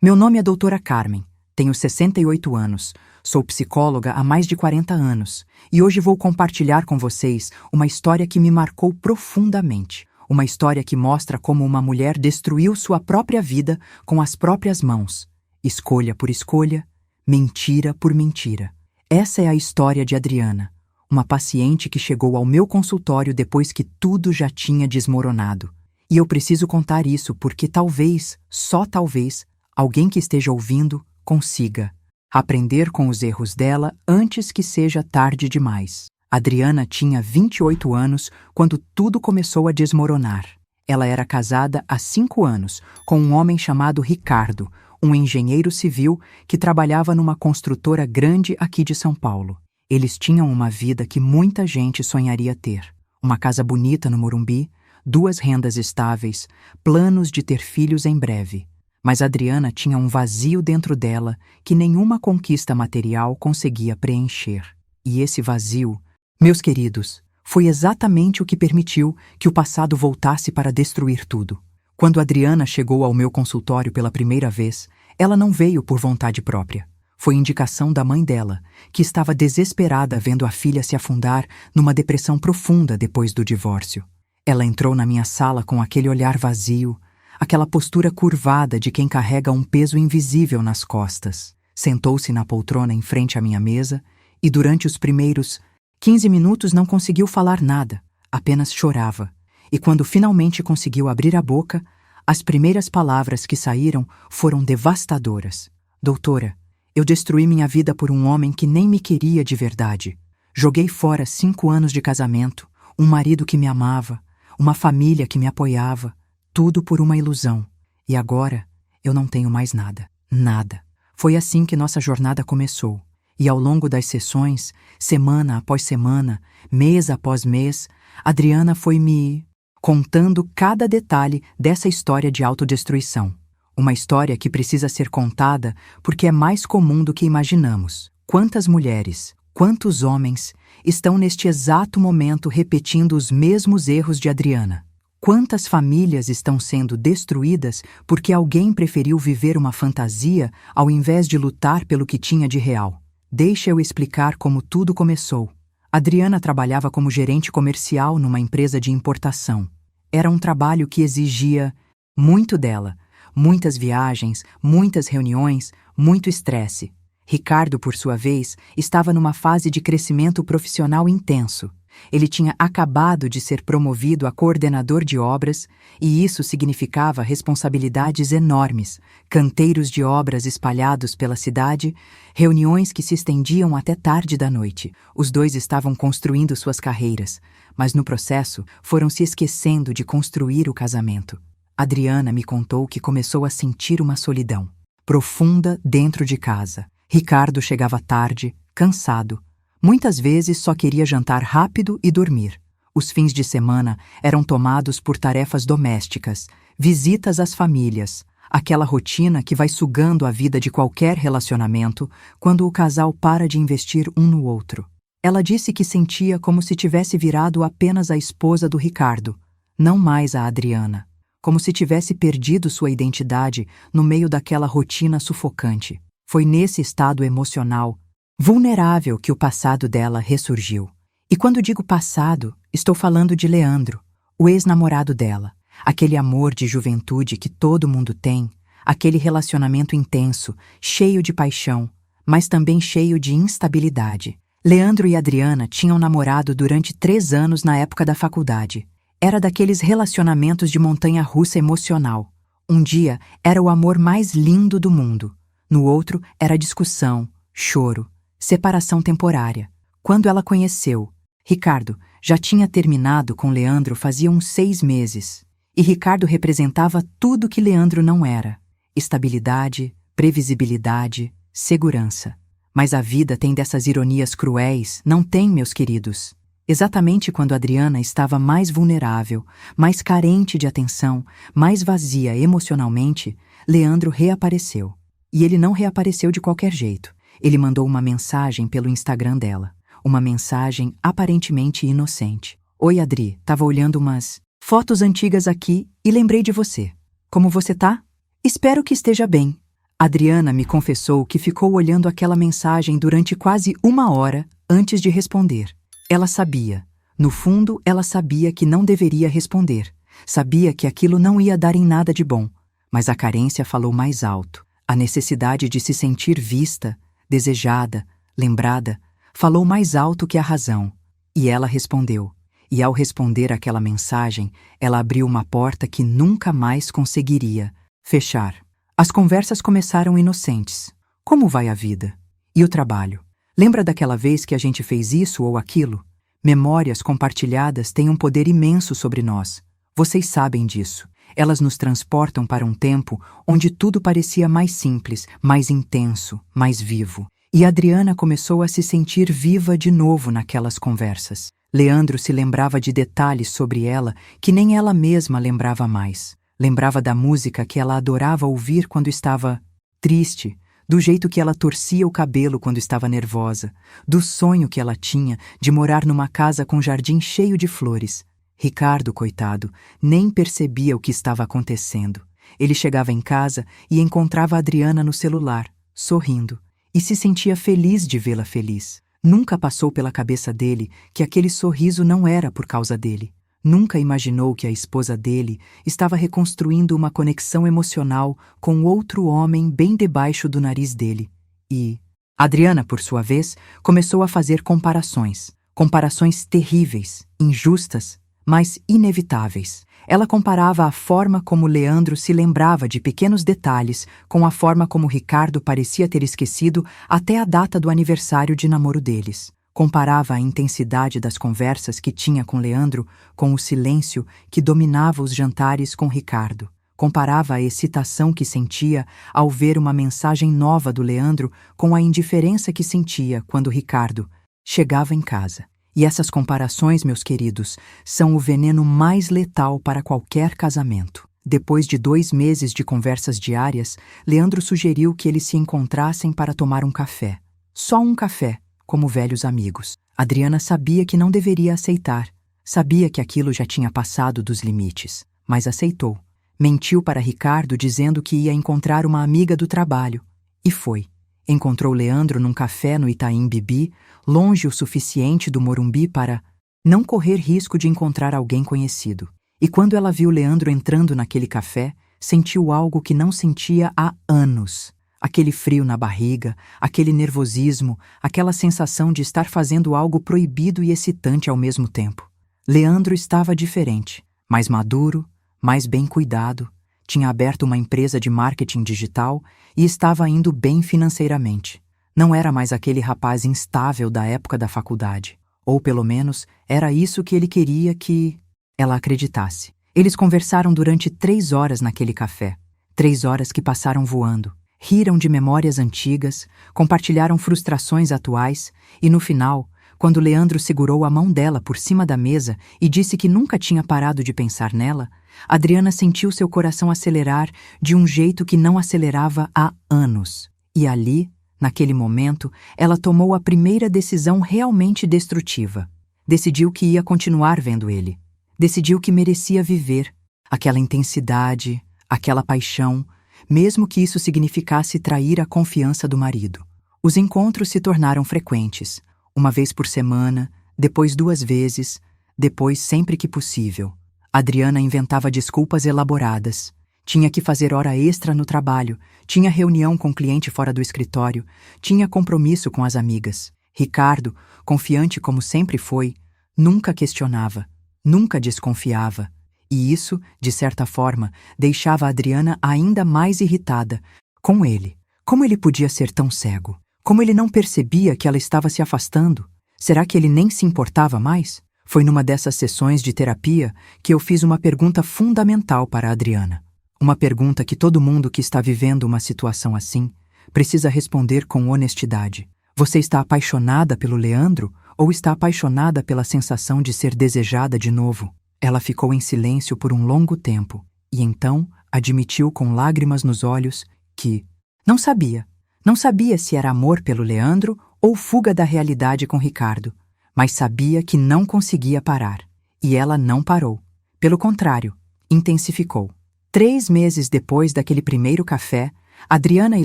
Meu nome é doutora Carmen, tenho 68 anos, sou psicóloga há mais de 40 anos e hoje vou compartilhar com vocês uma história que me marcou profundamente. Uma história que mostra como uma mulher destruiu sua própria vida com as próprias mãos. Escolha por escolha, mentira por mentira. Essa é a história de Adriana, uma paciente que chegou ao meu consultório depois que tudo já tinha desmoronado. E eu preciso contar isso porque talvez, só talvez, alguém que esteja ouvindo consiga aprender com os erros dela antes que seja tarde demais. Adriana tinha 28 anos quando tudo começou a desmoronar. Ela era casada há 5 anos com um homem chamado Ricardo, um engenheiro civil que trabalhava numa construtora grande aqui de São Paulo. Eles tinham uma vida que muita gente sonharia ter. Uma casa bonita no Morumbi, 2 rendas estáveis, planos de ter filhos em breve. Mas Adriana tinha um vazio dentro dela que nenhuma conquista material conseguia preencher. E esse vazio, meus queridos, foi exatamente o que permitiu que o passado voltasse para destruir tudo. Quando Adriana chegou ao meu consultório pela primeira vez, ela não veio por vontade própria. Foi indicação da mãe dela, que estava desesperada vendo a filha se afundar numa depressão profunda depois do divórcio. Ela entrou na minha sala com aquele olhar vazio, aquela postura curvada de quem carrega um peso invisível nas costas. Sentou-se na poltrona em frente à minha mesa e durante os primeiros 15 minutos não conseguiu falar nada, apenas chorava. E quando finalmente conseguiu abrir a boca, as primeiras palavras que saíram foram devastadoras. Doutora, eu destruí minha vida por um homem que nem me queria de verdade. Joguei fora 5 anos de casamento, um marido que me amava, uma família que me apoiava, tudo por uma ilusão. E agora, eu não tenho mais nada. Nada. Foi assim que nossa jornada começou. E ao longo das sessões, semana após semana, mês após mês, Adriana foi me contando cada detalhe dessa história de autodestruição. Uma história que precisa ser contada porque é mais comum do que imaginamos. Quantas mulheres, quantos homens estão neste exato momento repetindo os mesmos erros de Adriana? Quantas famílias estão sendo destruídas porque alguém preferiu viver uma fantasia ao invés de lutar pelo que tinha de real? Deixa eu explicar como tudo começou. Adriana trabalhava como gerente comercial numa empresa de importação. Era um trabalho que exigia muito dela, muitas viagens, muitas reuniões, muito estresse. Ricardo, por sua vez, estava numa fase de crescimento profissional intenso. Ele tinha acabado de ser promovido a coordenador de obras e isso significava responsabilidades enormes, canteiros de obras espalhados pela cidade, reuniões que se estendiam até tarde da noite. Os dois estavam construindo suas carreiras, mas no processo foram se esquecendo de construir o casamento. Adriana me contou que começou a sentir uma solidão profunda dentro de casa. Ricardo chegava tarde, cansado. Muitas vezes só queria jantar rápido e dormir. Os fins de semana eram tomados por tarefas domésticas, visitas às famílias, aquela rotina que vai sugando a vida de qualquer relacionamento quando o casal para de investir um no outro. Ela disse que sentia como se tivesse virado apenas a esposa do Ricardo, não mais a Adriana, como se tivesse perdido sua identidade no meio daquela rotina sufocante. Foi nesse estado emocional vulnerável que o passado dela ressurgiu. E quando digo passado, estou falando de Leandro, o ex-namorado dela. Aquele amor de juventude que todo mundo tem, aquele relacionamento intenso, cheio de paixão, mas também cheio de instabilidade. Leandro e Adriana tinham namorado durante 3 anos na época da faculdade. Era daqueles relacionamentos de montanha-russa emocional. Um dia era o amor mais lindo do mundo. No outro era discussão, choro, separação temporária. Quando ela conheceu Ricardo, já tinha terminado com Leandro fazia uns 6 meses. E Ricardo representava tudo que Leandro não era: estabilidade, previsibilidade, segurança. Mas a vida tem dessas ironias cruéis, não tem, meus queridos? Exatamente quando Adriana estava mais vulnerável, mais carente de atenção, mais vazia emocionalmente, Leandro reapareceu. E ele não reapareceu de qualquer jeito. Ele mandou uma mensagem pelo Instagram dela. Uma mensagem aparentemente inocente. Oi, Adri, tava olhando umas fotos antigas aqui e lembrei de você. Como você tá? Espero que esteja bem. Adriana me confessou que ficou olhando aquela mensagem durante quase 1 hora antes de responder. Ela sabia. No fundo, ela sabia que não deveria responder. Sabia que aquilo não ia dar em nada de bom. Mas a carência falou mais alto. A necessidade de se sentir vista, desejada, lembrada, falou mais alto que a razão. E ela respondeu. E ao responder aquela mensagem, ela abriu uma porta que nunca mais conseguiria fechar. As conversas começaram inocentes. Como vai a vida? E o trabalho? Lembra daquela vez que a gente fez isso ou aquilo? Memórias compartilhadas têm um poder imenso sobre nós. Vocês sabem disso. Elas nos transportam para um tempo onde tudo parecia mais simples, mais intenso, mais vivo. E Adriana começou a se sentir viva de novo naquelas conversas. Leandro se lembrava de detalhes sobre ela que nem ela mesma lembrava mais. Lembrava da música que ela adorava ouvir quando estava triste, do jeito que ela torcia o cabelo quando estava nervosa, do sonho que ela tinha de morar numa casa com jardim cheio de flores. Ricardo, coitado, nem percebia o que estava acontecendo. Ele chegava em casa e encontrava a Adriana no celular, sorrindo, e se sentia feliz de vê-la feliz. Nunca passou pela cabeça dele que aquele sorriso não era por causa dele. Nunca imaginou que a esposa dele estava reconstruindo uma conexão emocional com outro homem bem debaixo do nariz dele. E Adriana, por sua vez, começou a fazer comparações. Comparações terríveis, injustas, mas inevitáveis. Ela comparava a forma como Leandro se lembrava de pequenos detalhes com a forma como Ricardo parecia ter esquecido até a data do aniversário de namoro deles. Comparava a intensidade das conversas que tinha com Leandro com o silêncio que dominava os jantares com Ricardo. Comparava a excitação que sentia ao ver uma mensagem nova do Leandro com a indiferença que sentia quando Ricardo chegava em casa. E essas comparações, meus queridos, são o veneno mais letal para qualquer casamento. Depois de 2 meses de conversas diárias, Leandro sugeriu que eles se encontrassem para tomar um café. Só um café, como velhos amigos. Adriana sabia que não deveria aceitar. Sabia que aquilo já tinha passado dos limites, mas aceitou. Mentiu para Ricardo dizendo que ia encontrar uma amiga do trabalho. E foi. Encontrou Leandro num café no Itaim Bibi, longe o suficiente do Morumbi para não correr risco de encontrar alguém conhecido. E quando ela viu Leandro entrando naquele café, sentiu algo que não sentia há anos. Aquele frio na barriga, aquele nervosismo, aquela sensação de estar fazendo algo proibido e excitante ao mesmo tempo. Leandro estava diferente, mais maduro, mais bem cuidado, tinha aberto uma empresa de marketing digital e estava indo bem financeiramente. Não era mais aquele rapaz instável da época da faculdade. Ou, pelo menos, era isso que ele queria que ela acreditasse. Eles conversaram durante 3 horas naquele café. 3 horas que passaram voando. Riram de memórias antigas, compartilharam frustrações atuais e, no final, quando Leandro segurou a mão dela por cima da mesa e disse que nunca tinha parado de pensar nela, Adriana sentiu seu coração acelerar de um jeito que não acelerava há anos. E ali, naquele momento, ela tomou a primeira decisão realmente destrutiva. Decidiu que ia continuar vendo ele. Decidiu que merecia viver aquela intensidade, aquela paixão, mesmo que isso significasse trair a confiança do marido. Os encontros se tornaram frequentes, 1 vez por semana, depois 2 vezes, depois sempre que possível. Adriana inventava desculpas elaboradas. Tinha que fazer hora extra no trabalho, tinha reunião com cliente fora do escritório, tinha compromisso com as amigas. Ricardo, confiante como sempre foi, nunca questionava, nunca desconfiava. E isso, de certa forma, deixava a Adriana ainda mais irritada com ele. Como ele podia ser tão cego? Como ele não percebia que ela estava se afastando? Será que ele nem se importava mais? Foi numa dessas sessões de terapia que eu fiz uma pergunta fundamental para a Adriana. Uma pergunta que todo mundo que está vivendo uma situação assim precisa responder com honestidade. Você está apaixonada pelo Leandro ou está apaixonada pela sensação de ser desejada de novo? Ela ficou em silêncio por um longo tempo e então admitiu com lágrimas nos olhos que não sabia. Não sabia se era amor pelo Leandro ou fuga da realidade com Ricardo, mas sabia que não conseguia parar. E ela não parou. Pelo contrário, intensificou. 3 meses depois daquele primeiro café, Adriana e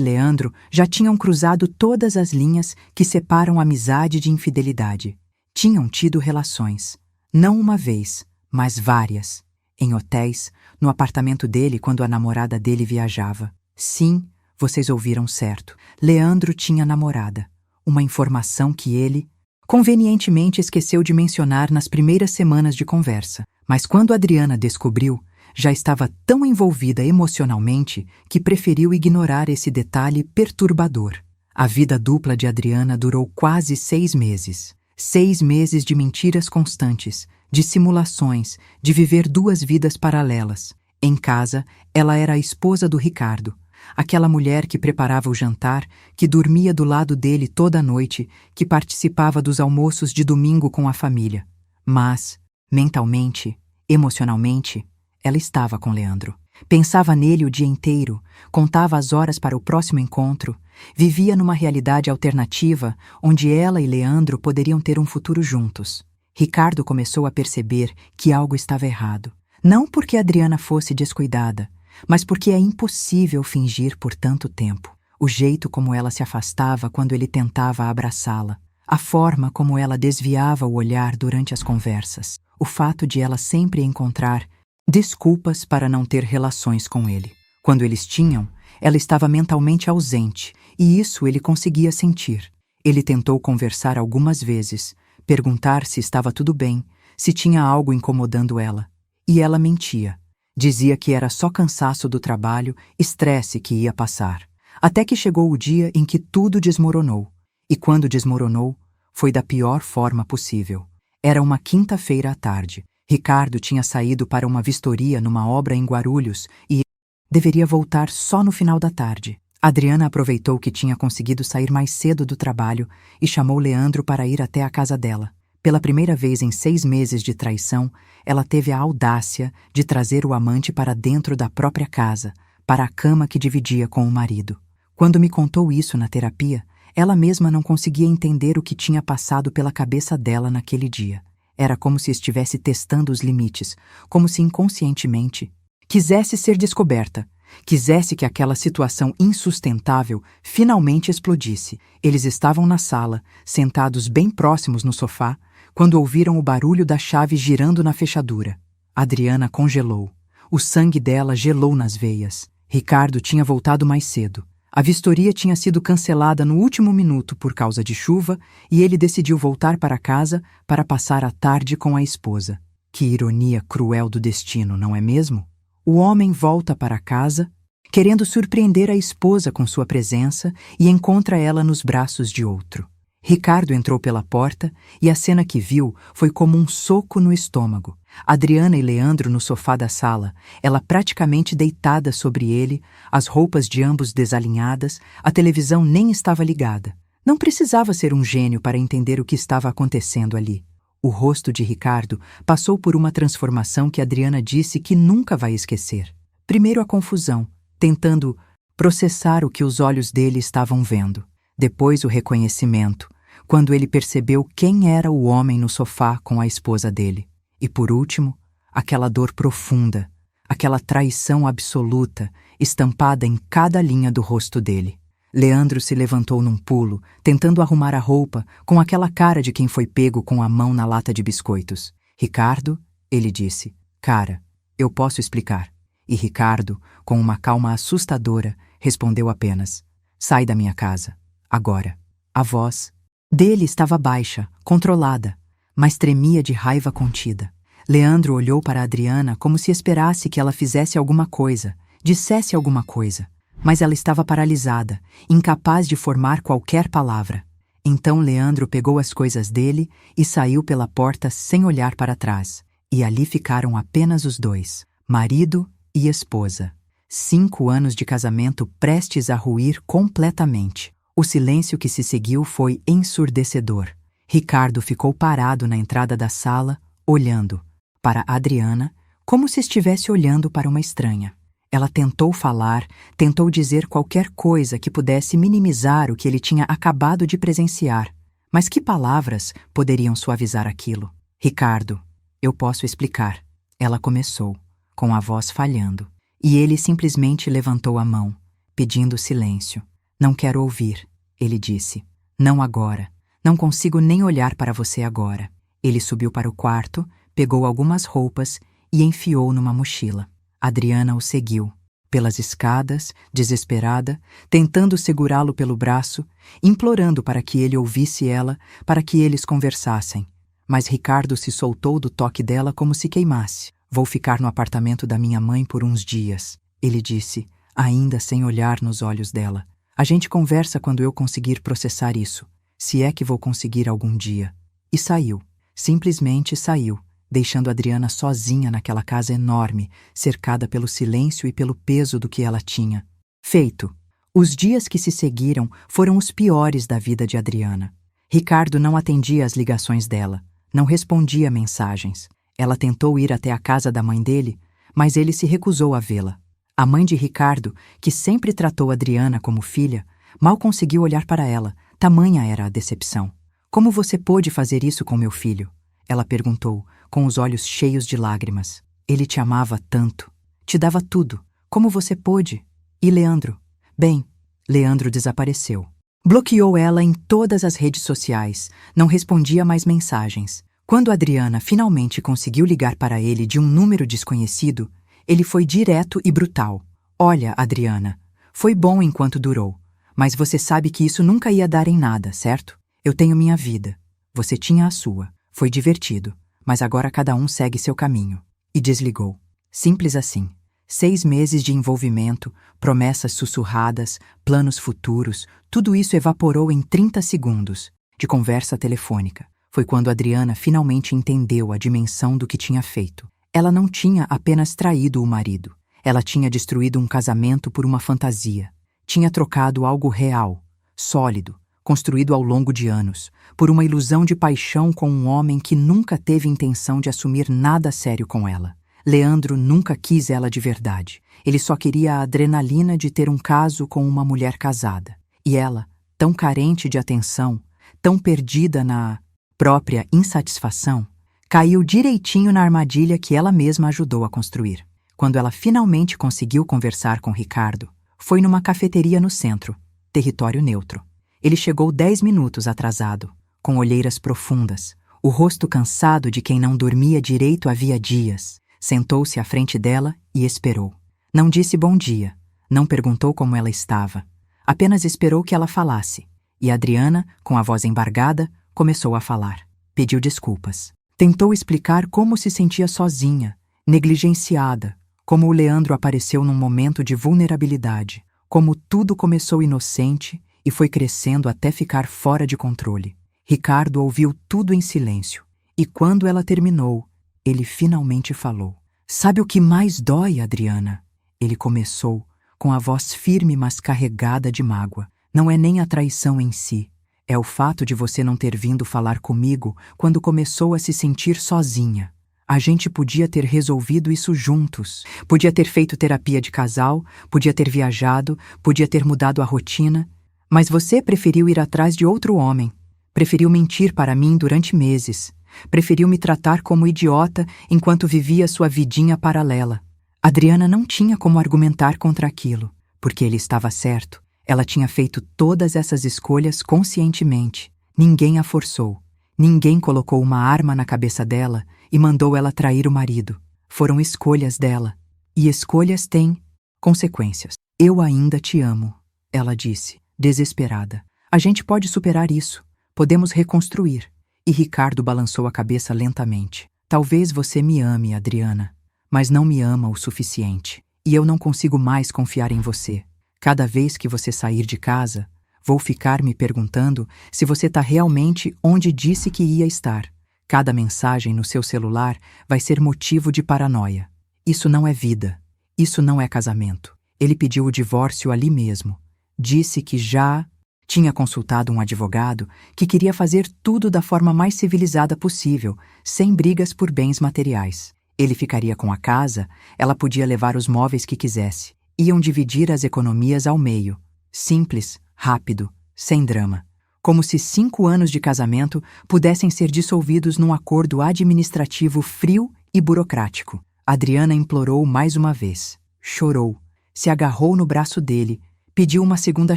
Leandro já tinham cruzado todas as linhas que separam amizade de infidelidade. Tinham tido relações, não uma vez, mas várias. Em hotéis, no apartamento dele quando a namorada dele viajava. Sim, vocês ouviram certo. Leandro tinha namorada. Uma informação que ele, convenientemente, esqueceu de mencionar nas primeiras semanas de conversa. Mas quando Adriana descobriu, já estava tão envolvida emocionalmente que preferiu ignorar esse detalhe perturbador. A vida dupla de Adriana durou quase 6 meses. 6 meses de mentiras constantes, de simulações, de viver 2 vidas paralelas. Em casa, ela era a esposa do Ricardo, aquela mulher que preparava o jantar, que dormia do lado dele toda a noite, que participava dos almoços de domingo com a família. Mas, mentalmente, emocionalmente, ela estava com Leandro. Pensava nele o dia inteiro, contava as horas para o próximo encontro, vivia numa realidade alternativa onde ela e Leandro poderiam ter um futuro juntos. Ricardo começou a perceber que algo estava errado. Não porque Adriana fosse descuidada, mas porque é impossível fingir por tanto tempo. O jeito como ela se afastava quando ele tentava abraçá-la, a forma como ela desviava o olhar durante as conversas, o fato de ela sempre encontrar desculpas para não ter relações com ele. Quando eles tinham, ela estava mentalmente ausente, e isso ele conseguia sentir. Ele tentou conversar algumas vezes, perguntar se estava tudo bem, se tinha algo incomodando ela. E ela mentia. Dizia que era só cansaço do trabalho, estresse que ia passar. Até que chegou o dia em que tudo desmoronou. E quando desmoronou, foi da pior forma possível. Era uma quinta-feira à tarde. Ricardo tinha saído para uma vistoria numa obra em Guarulhos e deveria voltar só no final da tarde. Adriana aproveitou que tinha conseguido sair mais cedo do trabalho e chamou Leandro para ir até a casa dela. Pela primeira vez em 6 meses de traição, ela teve a audácia de trazer o amante para dentro da própria casa, para a cama que dividia com o marido. Quando me contou isso na terapia, ela mesma não conseguia entender o que tinha passado pela cabeça dela naquele dia. Era como se estivesse testando os limites, como se inconscientemente quisesse ser descoberta, quisesse que aquela situação insustentável finalmente explodisse. Eles estavam na sala, sentados bem próximos no sofá, quando ouviram o barulho da chave girando na fechadura. Adriana congelou. O sangue dela gelou nas veias. Ricardo tinha voltado mais cedo. A vistoria tinha sido cancelada no último minuto por causa de chuva e ele decidiu voltar para casa para passar a tarde com a esposa. Que ironia cruel do destino, não é mesmo? O homem volta para casa, querendo surpreender a esposa com sua presença e encontra ela nos braços de outro. Ricardo entrou pela porta e a cena que viu foi como um soco no estômago. Adriana e Leandro no sofá da sala, ela praticamente deitada sobre ele, as roupas de ambos desalinhadas, a televisão nem estava ligada. Não precisava ser um gênio para entender o que estava acontecendo ali. O rosto de Ricardo passou por uma transformação que Adriana disse que nunca vai esquecer. Primeiro a confusão, tentando processar o que os olhos dele estavam vendo. Depois o reconhecimento, quando ele percebeu quem era o homem no sofá com a esposa dele. E por último, aquela dor profunda, aquela traição absoluta estampada em cada linha do rosto dele. Leandro se levantou num pulo, tentando arrumar a roupa, com aquela cara de quem foi pego com a mão na lata de biscoitos. Ricardo, ele disse, cara, eu posso explicar. E Ricardo, com uma calma assustadora, respondeu apenas, sai da minha casa, agora. A voz dele estava baixa, controlada, mas tremia de raiva contida. Leandro olhou para Adriana como se esperasse que ela fizesse alguma coisa, dissesse alguma coisa, mas ela estava paralisada, incapaz de formar qualquer palavra. Então Leandro pegou as coisas dele e saiu pela porta sem olhar para trás. E ali ficaram apenas os dois, marido e esposa. 5 anos de casamento prestes a ruir completamente. O silêncio que se seguiu foi ensurdecedor. Ricardo ficou parado na entrada da sala, olhando para Adriana, como se estivesse olhando para uma estranha. Ela tentou falar, tentou dizer qualquer coisa que pudesse minimizar o que ele tinha acabado de presenciar. Mas que palavras poderiam suavizar aquilo? Ricardo, eu posso explicar. Ela começou, com a voz falhando. E ele simplesmente levantou a mão. pedindo silêncio. Não quero ouvir, ele disse. Não agora. Não consigo nem olhar para você agora. Ele subiu para o quarto, pegou algumas roupas e enfiou numa mochila. Adriana o seguiu. Pelas escadas, desesperada, tentando segurá-lo pelo braço, implorando para que ele ouvisse ela, para que eles conversassem. Mas Ricardo se soltou do toque dela como se queimasse. Vou ficar no apartamento da minha mãe por uns dias, ele disse, ainda sem olhar nos olhos dela. A gente conversa quando eu conseguir processar isso, se é que vou conseguir algum dia. E saiu. Simplesmente saiu, deixando Adriana sozinha naquela casa enorme, cercada pelo silêncio e pelo peso do que ela tinha. Feito. Os dias que se seguiram foram os piores da vida de Adriana. Ricardo não atendia às ligações dela, não respondia mensagens. Ela tentou ir até a casa da mãe dele, mas ele se recusou a vê-la. A mãe de Ricardo, que sempre tratou Adriana como filha, mal conseguiu olhar para ela, tamanha era a decepção. Como você pôde fazer isso com meu filho? Ela perguntou, com os olhos cheios de lágrimas. Ele te amava tanto. Te dava tudo. Como você pôde? E Leandro? Bem, Leandro desapareceu. Bloqueou ela em todas as redes sociais. Não respondia mais mensagens. Quando Adriana finalmente conseguiu ligar para ele de um número desconhecido, ele foi direto e brutal. Olha, Adriana, foi bom enquanto durou, mas você sabe que isso nunca ia dar em nada, certo? Eu tenho minha vida. Você tinha a sua. Foi divertido, mas agora cada um segue seu caminho. E desligou. Simples assim. 6 meses de envolvimento, promessas sussurradas, planos futuros, tudo isso evaporou em 30 segundos de conversa telefônica. Foi quando Adriana finalmente entendeu a dimensão do que tinha feito. Ela não tinha apenas traído o marido. Ela tinha destruído um casamento por uma fantasia. Tinha trocado algo real, sólido, construído ao longo de anos, por uma ilusão de paixão com um homem que nunca teve intenção de assumir nada sério com ela. Leandro nunca quis ela de verdade. Ele só queria a adrenalina de ter um caso com uma mulher casada. E ela, tão carente de atenção, tão perdida na própria insatisfação, caiu direitinho na armadilha que ela mesma ajudou a construir. Quando ela finalmente conseguiu conversar com Ricardo, foi numa cafeteria no centro, território neutro. Ele chegou 10 minutos atrasado, com olheiras profundas, o rosto cansado de quem não dormia direito havia dias. Sentou-se à frente dela e esperou. Não disse bom dia, não perguntou como ela estava. Apenas esperou que ela falasse. E Adriana, com a voz embargada, começou a falar. Pediu desculpas. Tentou explicar como se sentia sozinha, negligenciada, como o Leandro apareceu num momento de vulnerabilidade, como tudo começou inocente e foi crescendo até ficar fora de controle. Ricardo ouviu tudo em silêncio, e quando ela terminou, ele finalmente falou. Sabe o que mais dói, Adriana? Ele começou, com a voz firme mas carregada de mágoa. Não é nem a traição em si, é o fato de você não ter vindo falar comigo quando começou a se sentir sozinha. A gente podia ter resolvido isso juntos. Podia ter feito terapia de casal, podia ter viajado, podia ter mudado a rotina. Mas você preferiu ir atrás de outro homem. Preferiu mentir para mim durante meses. Preferiu me tratar como idiota enquanto vivia sua vidinha paralela. Adriana não tinha como argumentar contra aquilo, porque ele estava certo. Ela tinha feito todas essas escolhas conscientemente. Ninguém a forçou. Ninguém colocou uma arma na cabeça dela e mandou ela trair o marido. Foram escolhas dela. E escolhas têm consequências. Eu ainda te amo, ela disse, desesperada. A gente pode superar isso. Podemos reconstruir. E Ricardo balançou a cabeça lentamente. Talvez você me ame, Adriana, mas não me ama o suficiente. E eu não consigo mais confiar em você. Cada vez que você sair de casa, vou ficar me perguntando se você está realmente onde disse que ia estar. Cada mensagem no seu celular vai ser motivo de paranoia. Isso não é vida. Isso não é casamento. Ele pediu o divórcio ali mesmo. Disse que já tinha consultado um advogado que queria fazer tudo da forma mais civilizada possível, sem brigas por bens materiais. Ele ficaria com a casa, ela podia levar os móveis que quisesse. Iam dividir as economias ao meio. Simples, rápido, sem drama. Como se 5 anos de casamento pudessem ser dissolvidos num acordo administrativo frio e burocrático. Adriana implorou mais uma vez. Chorou. Se agarrou no braço dele, Pediu uma segunda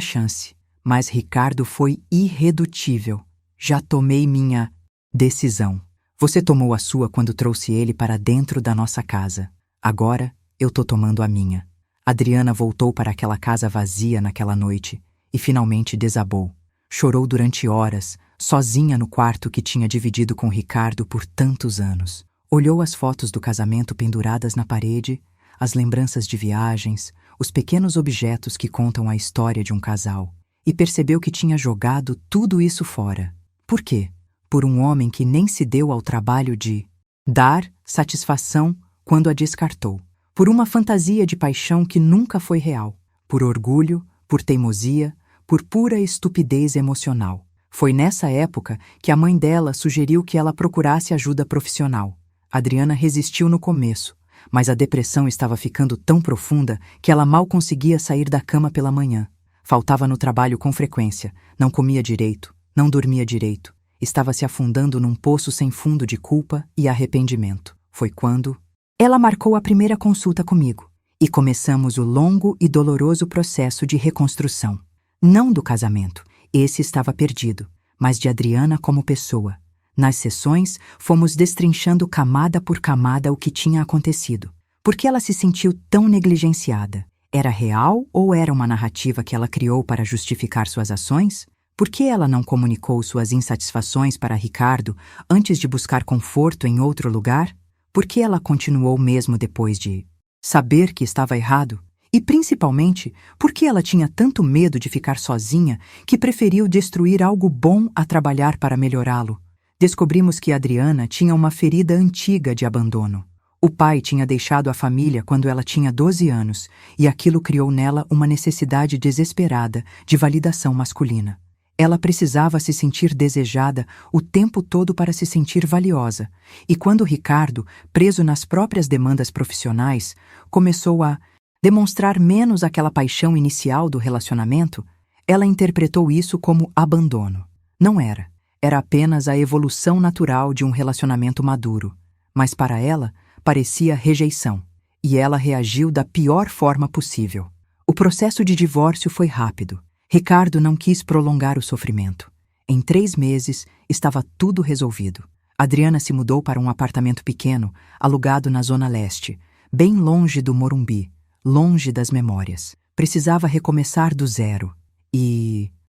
chance, mas Ricardo foi irredutível. Já tomei minha decisão. Você tomou a sua quando trouxe ele para dentro da nossa casa. Agora eu tô tomando a minha. Adriana voltou para aquela casa vazia naquela noite e finalmente desabou. Chorou durante horas, sozinha no quarto que tinha dividido com Ricardo por tantos anos. Olhou as fotos do casamento penduradas na parede, as lembranças de viagens, os pequenos objetos que contam a história de um casal, e percebeu que tinha jogado tudo isso fora. Por quê? Por um homem que nem se deu ao trabalho de dar satisfação quando a descartou. Por uma fantasia de paixão que nunca foi real. Por orgulho, por teimosia, por pura estupidez emocional. Foi nessa época que a mãe dela sugeriu que ela procurasse ajuda profissional. Adriana resistiu no começo, mas a depressão estava ficando tão profunda que ela mal conseguia sair da cama pela manhã. Faltava no trabalho com frequência, não comia direito, não dormia direito. Estava se afundando num poço sem fundo de culpa e arrependimento. Foi quando ela marcou a primeira consulta comigo e começamos o longo e doloroso processo de reconstrução. Não do casamento, esse estava perdido, mas de Adriana como pessoa. Nas sessões, fomos destrinchando camada por camada o que tinha acontecido. Por que ela se sentiu tão negligenciada? Era real ou era uma narrativa que ela criou para justificar suas ações? Por que ela não comunicou suas insatisfações para Ricardo antes de buscar conforto em outro lugar? Por que ela continuou mesmo depois de saber que estava errado? E, principalmente, por que ela tinha tanto medo de ficar sozinha que preferiu destruir algo bom a trabalhar para melhorá-lo? Descobrimos que Adriana tinha uma ferida antiga de abandono. O pai tinha deixado a família quando ela tinha 12 anos e aquilo criou nela uma necessidade desesperada de validação masculina. Ela precisava se sentir desejada o tempo todo para se sentir valiosa, e quando Ricardo, preso nas próprias demandas profissionais, começou a demonstrar menos aquela paixão inicial do relacionamento, ela interpretou isso como abandono. Não era. Era apenas a evolução natural de um relacionamento maduro, mas para ela parecia rejeição, e ela reagiu da pior forma possível. O processo de divórcio foi rápido. Ricardo não quis prolongar o sofrimento. Em 3 meses, estava tudo resolvido. Adriana se mudou para um apartamento pequeno, alugado na Zona Leste, bem longe do Morumbi, longe das memórias. Precisava recomeçar do zero.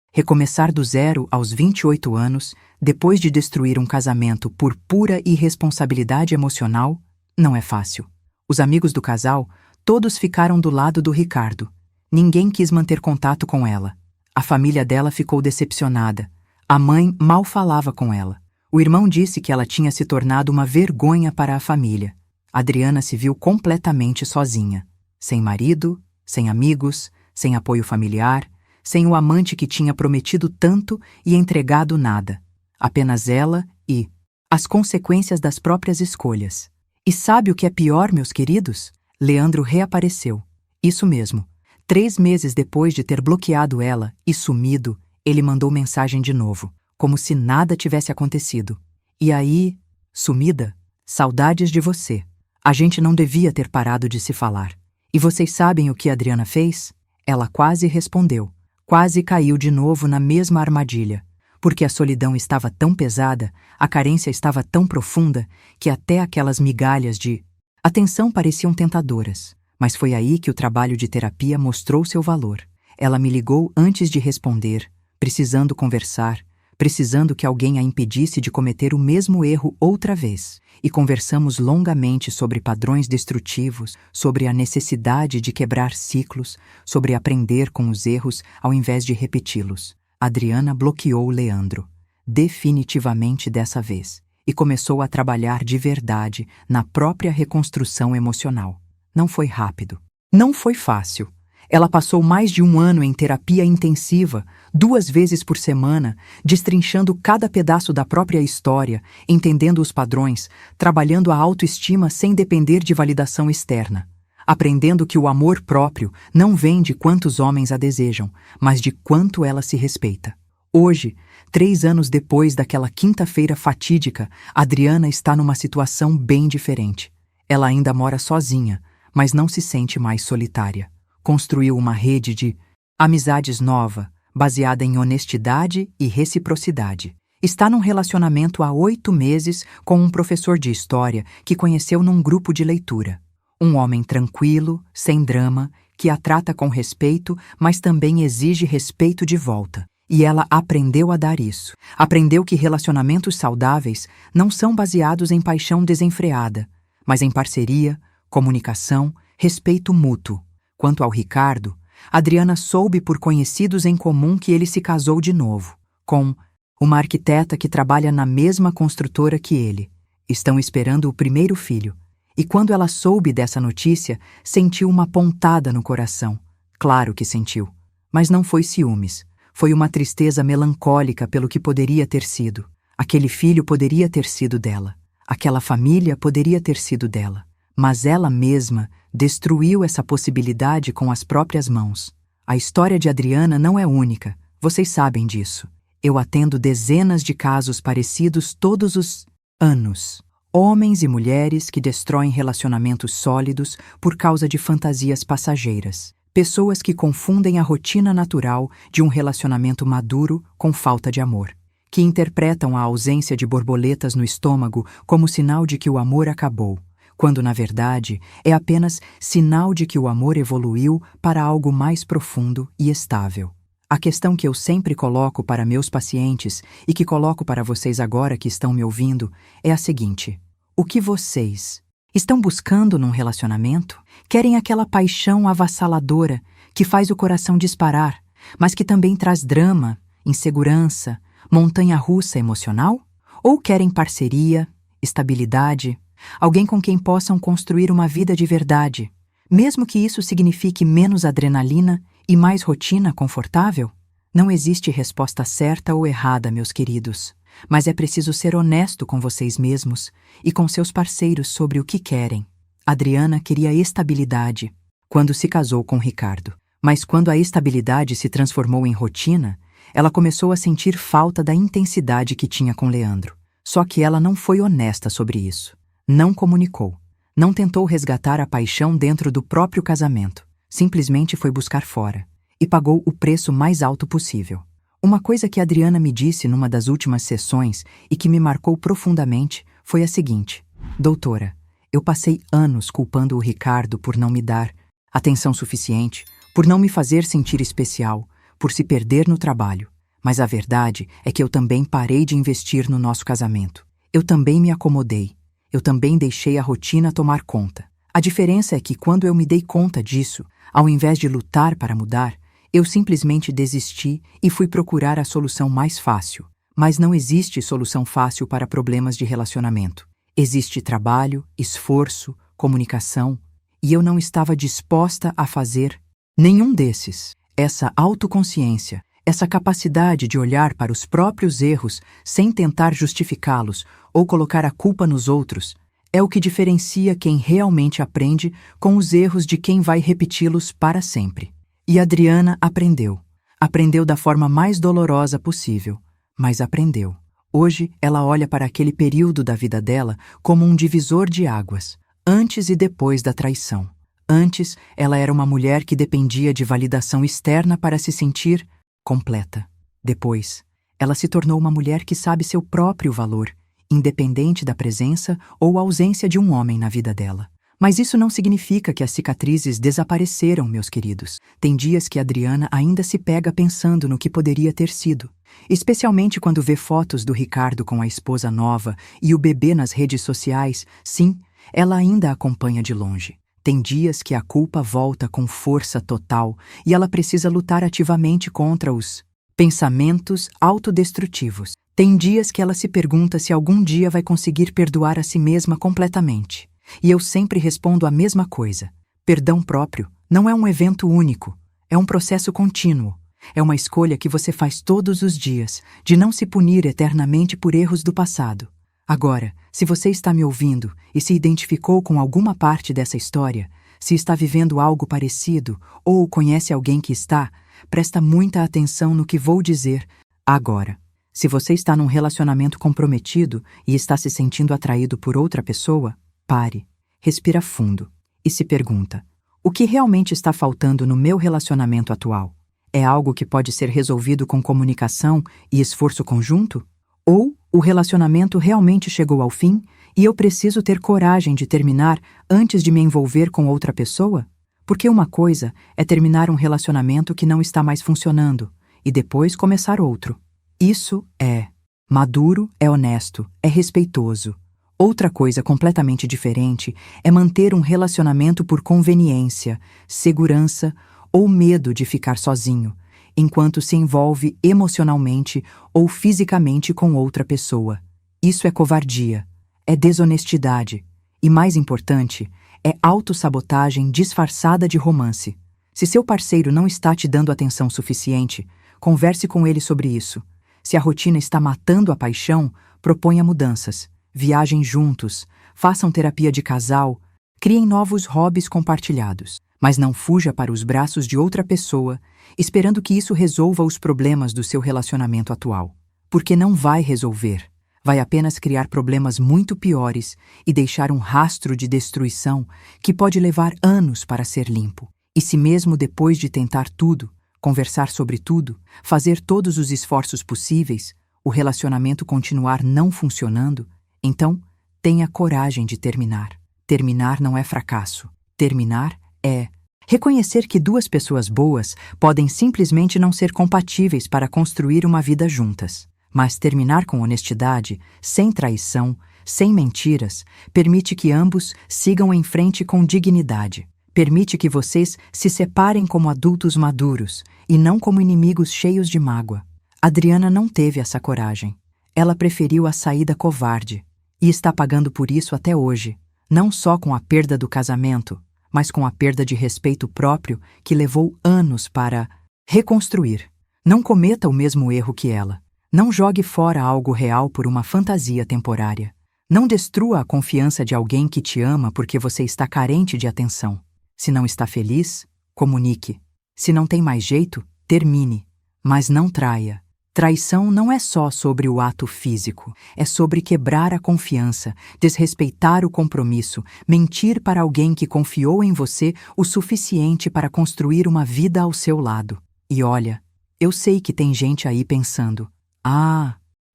Recomeçar do zero aos 28 anos, depois de destruir um casamento por pura irresponsabilidade emocional, não é fácil. Os amigos do casal, todos ficaram do lado do Ricardo. Ninguém quis manter contato com ela. A família dela ficou decepcionada. A mãe mal falava com ela. O irmão disse que ela tinha se tornado uma vergonha para a família. Adriana se viu completamente sozinha. Sem marido, sem amigos, sem apoio familiar, sem o amante que tinha prometido tanto e entregado nada. Apenas ela e as consequências das próprias escolhas. E sabe o que é pior, meus queridos? Leandro reapareceu. Isso mesmo. 3 meses depois de ter bloqueado ela e sumido, ele mandou mensagem de novo, como se nada tivesse acontecido. E aí, sumida, saudades de você. A gente não devia ter parado de se falar. E vocês sabem o que a Adriana fez? Ela quase respondeu. Quase caiu de novo na mesma armadilha. Porque a solidão estava tão pesada, a carência estava tão profunda, que até aquelas migalhas de atenção pareciam tentadoras. Mas foi aí que o trabalho de terapia mostrou seu valor. Ela me ligou antes de responder, precisando conversar, precisando que alguém a impedisse de cometer o mesmo erro outra vez. E conversamos longamente sobre padrões destrutivos, sobre a necessidade de quebrar ciclos, sobre aprender com os erros ao invés de repeti-los. Adriana bloqueou Leandro, definitivamente dessa vez, e começou a trabalhar de verdade na própria reconstrução emocional. Não foi rápido. Não foi fácil. Ela passou mais de 1 ano em terapia intensiva, 2 vezes por semana, destrinchando cada pedaço da própria história, entendendo os padrões, trabalhando a autoestima sem depender de validação externa, aprendendo que o amor próprio não vem de quantos homens a desejam, mas de quanto ela se respeita. Hoje, 3 anos depois daquela quinta-feira fatídica, Adriana está numa situação bem diferente. Ela ainda mora sozinha, mas não se sente mais solitária. Construiu uma rede de Amizades nova, baseada em honestidade e reciprocidade. Está num relacionamento há 8 meses com um professor de história que conheceu num grupo de leitura. Um homem tranquilo, sem drama, que a trata com respeito, mas também exige respeito de volta. E ela aprendeu a dar isso. Aprendeu que relacionamentos saudáveis não são baseados em paixão desenfreada, mas em parceria, comunicação, respeito mútuo. Quanto ao Ricardo, Adriana soube por conhecidos em comum que ele se casou de novo, com uma arquiteta que trabalha na mesma construtora que ele. Estão esperando o primeiro filho. E quando ela soube dessa notícia, sentiu uma pontada no coração. Claro que sentiu. Mas não foi ciúmes. Foi uma tristeza melancólica pelo que poderia ter sido. Aquele filho poderia ter sido dela. Aquela família poderia ter sido dela. Mas ela mesma destruiu essa possibilidade com as próprias mãos. A história de Adriana não é única. Vocês sabem disso. Eu atendo dezenas de casos parecidos todos os anos. Homens e mulheres que destroem relacionamentos sólidos por causa de fantasias passageiras. Pessoas que confundem a rotina natural de um relacionamento maduro com falta de amor. Que interpretam a ausência de borboletas no estômago como sinal de que o amor acabou, quando na verdade é apenas sinal de que o amor evoluiu para algo mais profundo e estável. A questão que eu sempre coloco para meus pacientes e que coloco para vocês agora que estão me ouvindo é a seguinte: o que vocês estão buscando num relacionamento? Querem aquela paixão avassaladora que faz o coração disparar, mas que também traz drama, insegurança, montanha-russa emocional? Ou querem parceria, estabilidade, alguém com quem possam construir uma vida de verdade, mesmo que isso signifique menos adrenalina e mais rotina confortável? Não existe resposta certa ou errada, meus queridos, mas é preciso ser honesto com vocês mesmos e com seus parceiros sobre o que querem. Adriana queria estabilidade quando se casou com Ricardo, mas quando a estabilidade se transformou em rotina, ela começou a sentir falta da intensidade que tinha com Leandro. Só que ela não foi honesta sobre isso. Não comunicou. Não tentou resgatar a paixão dentro do próprio casamento. Simplesmente foi buscar fora. E pagou o preço mais alto possível. Uma coisa que Adriana me disse numa das últimas sessões e que me marcou profundamente foi a seguinte: doutora, eu passei anos culpando o Ricardo por não me dar atenção suficiente, por não me fazer sentir especial, por se perder no trabalho. Mas a verdade é que eu também parei de investir no nosso casamento. Eu também me acomodei. Eu também deixei a rotina tomar conta. A diferença é que quando eu me dei conta disso, ao invés de lutar para mudar, eu simplesmente desisti e fui procurar a solução mais fácil. Mas não existe solução fácil para problemas de relacionamento. Existe trabalho, esforço, comunicação, e eu não estava disposta a fazer nenhum desses. Essa autoconsciência, essa capacidade de olhar para os próprios erros sem tentar justificá-los ou colocar a culpa nos outros, é o que diferencia quem realmente aprende com os erros de quem vai repeti-los para sempre. E Adriana aprendeu. Aprendeu da forma mais dolorosa possível, mas aprendeu. Hoje, ela olha para aquele período da vida dela como um divisor de águas, antes e depois da traição. Antes, ela era uma mulher que dependia de validação externa para se sentir completa. Depois, ela se tornou uma mulher que sabe seu próprio valor, independente da presença ou ausência de um homem na vida dela. Mas isso não significa que as cicatrizes desapareceram, meus queridos. Tem dias que Adriana ainda se pega pensando no que poderia ter sido. Especialmente quando vê fotos do Ricardo com a esposa nova e o bebê nas redes sociais. Sim, ela ainda acompanha de longe. Tem dias que a culpa volta com força total e ela precisa lutar ativamente contra os pensamentos autodestrutivos. Tem dias que ela se pergunta se algum dia vai conseguir perdoar a si mesma completamente. E eu sempre respondo a mesma coisa. Perdão próprio não é um evento único, é um processo contínuo. É uma escolha que você faz todos os dias, de não se punir eternamente por erros do passado. Agora, se você está me ouvindo e se identificou com alguma parte dessa história, se está vivendo algo parecido ou conhece alguém que está, presta muita atenção no que vou dizer agora. Se você está num relacionamento comprometido e está se sentindo atraído por outra pessoa, pare, respira fundo e se pergunta: o que realmente está faltando no meu relacionamento atual? É algo que pode ser resolvido com comunicação e esforço conjunto? Ou o relacionamento realmente chegou ao fim e eu preciso ter coragem de terminar antes de me envolver com outra pessoa? Porque uma coisa é terminar um relacionamento que não está mais funcionando e depois começar outro. Isso é maduro, é honesto, é respeitoso. Outra coisa completamente diferente é manter um relacionamento por conveniência, segurança ou medo de ficar sozinho, enquanto se envolve emocionalmente ou fisicamente com outra pessoa. Isso é covardia, é desonestidade e, mais importante, é autossabotagem disfarçada de romance. Se seu parceiro não está te dando atenção suficiente, converse com ele sobre isso. Se a rotina está matando a paixão, proponha mudanças. Viajem juntos, façam terapia de casal, criem novos hobbies compartilhados. Mas não fuja para os braços de outra pessoa, esperando que isso resolva os problemas do seu relacionamento atual. Porque não vai resolver. Vai apenas criar problemas muito piores e deixar um rastro de destruição que pode levar anos para ser limpo. E se mesmo depois de tentar tudo, conversar sobre tudo, fazer todos os esforços possíveis, o relacionamento continuar não funcionando, então tenha coragem de terminar. Terminar não é fracasso. Terminar é reconhecer que duas pessoas boas podem simplesmente não ser compatíveis para construir uma vida juntas. Mas terminar com honestidade, sem traição, sem mentiras, permite que ambos sigam em frente com dignidade. Permite que vocês se separem como adultos maduros e não como inimigos cheios de mágoa. Adriana não teve essa coragem. Ela preferiu a saída covarde e está pagando por isso até hoje, não só com a perda do casamento, mas com a perda de respeito próprio que levou anos para reconstruir. Não cometa o mesmo erro que ela. Não jogue fora algo real por uma fantasia temporária. Não destrua a confiança de alguém que te ama porque você está carente de atenção. Se não está feliz, comunique. Se não tem mais jeito, termine. Mas não traia. Traição não é só sobre o ato físico, é sobre quebrar a confiança, desrespeitar o compromisso, mentir para alguém que confiou em você o suficiente para construir uma vida ao seu lado. E olha, eu sei que tem gente aí pensando: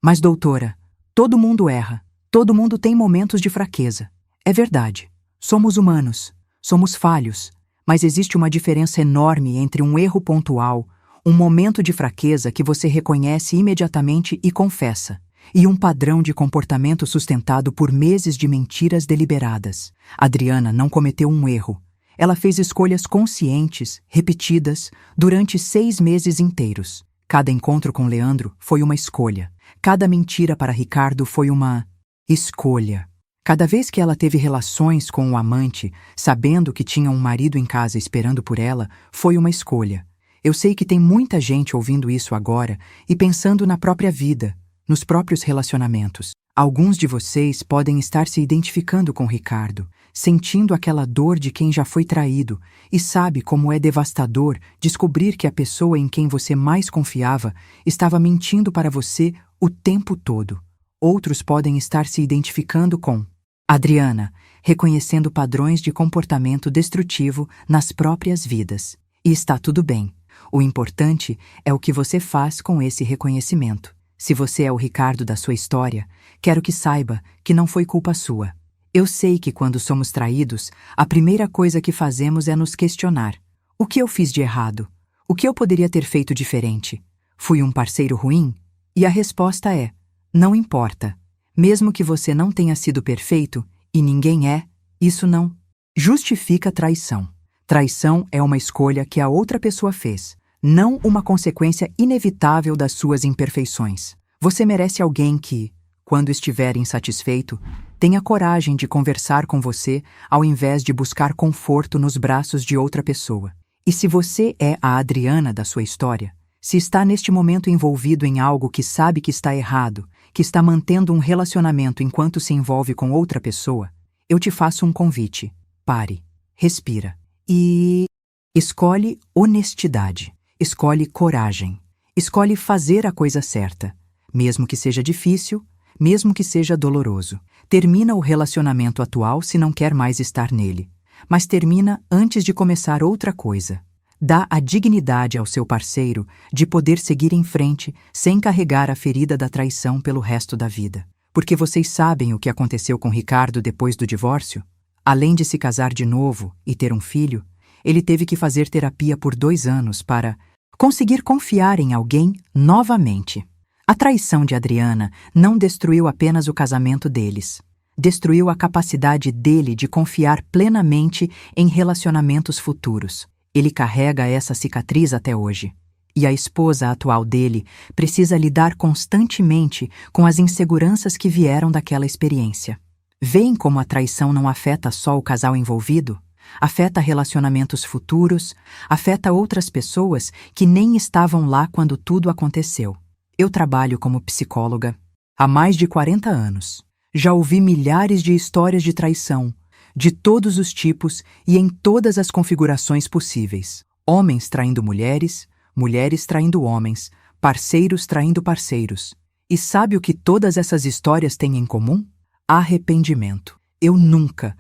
mas doutora, todo mundo erra, todo mundo tem momentos de fraqueza. É verdade, somos humanos, somos falhos, mas existe uma diferença enorme entre um erro pontual, um momento de fraqueza que você reconhece imediatamente e confessa, e um padrão de comportamento sustentado por meses de mentiras deliberadas. Adriana não cometeu um erro. Ela fez escolhas conscientes, repetidas, durante 6 meses inteiros. Cada encontro com Leandro foi uma escolha. Cada mentira para Ricardo foi uma escolha. Cada vez que ela teve relações com o amante, sabendo que tinha um marido em casa esperando por ela, foi uma escolha. Eu sei que tem muita gente ouvindo isso agora e pensando na própria vida, nos próprios relacionamentos. Alguns de vocês podem estar se identificando com Ricardo, sentindo aquela dor de quem já foi traído e sabe como é devastador descobrir que a pessoa em quem você mais confiava estava mentindo para você o tempo todo. Outros podem estar se identificando com Adriana, reconhecendo padrões de comportamento destrutivo nas próprias vidas. E está tudo bem. O importante é o que você faz com esse reconhecimento. Se você é o Ricardo da sua história, quero que saiba que não foi culpa sua. Eu sei que quando somos traídos, a primeira coisa que fazemos é nos questionar. O que eu fiz de errado? O que eu poderia ter feito diferente? Fui um parceiro ruim? E a resposta é: não importa. Mesmo que você não tenha sido perfeito, e ninguém é, isso não justifica traição. Traição é uma escolha que a outra pessoa fez, não uma consequência inevitável das suas imperfeições. Você merece alguém que, quando estiver insatisfeito, tenha coragem de conversar com você ao invés de buscar conforto nos braços de outra pessoa. E se você é a Adriana da sua história, se está neste momento envolvido em algo que sabe que está errado, que está mantendo um relacionamento enquanto se envolve com outra pessoa, eu te faço um convite. Pare, respira e escolhe honestidade, escolhe coragem, escolhe fazer a coisa certa, mesmo que seja difícil, mesmo que seja doloroso. Termina o relacionamento atual se não quer mais estar nele, mas termina antes de começar outra coisa. Dá a dignidade ao seu parceiro de poder seguir em frente sem carregar a ferida da traição pelo resto da vida. Porque vocês sabem o que aconteceu com Ricardo depois do divórcio? Além de se casar de novo e ter um filho, ele teve que fazer terapia por 2 anos para conseguir confiar em alguém novamente. A traição de Adriana não destruiu apenas o casamento deles. Destruiu a capacidade dele de confiar plenamente em relacionamentos futuros. Ele carrega essa cicatriz até hoje. E a esposa atual dele precisa lidar constantemente com as inseguranças que vieram daquela experiência. Veem como a traição não afeta só o casal envolvido? Afeta relacionamentos futuros, afeta outras pessoas que nem estavam lá quando tudo aconteceu. Eu trabalho como psicóloga há mais de 40 anos. Já ouvi milhares de histórias de traição, de todos os tipos e em todas as configurações possíveis. Homens traindo mulheres, mulheres traindo homens, parceiros traindo parceiros. E sabe o que todas essas histórias têm em comum? Arrependimento. Eu nunca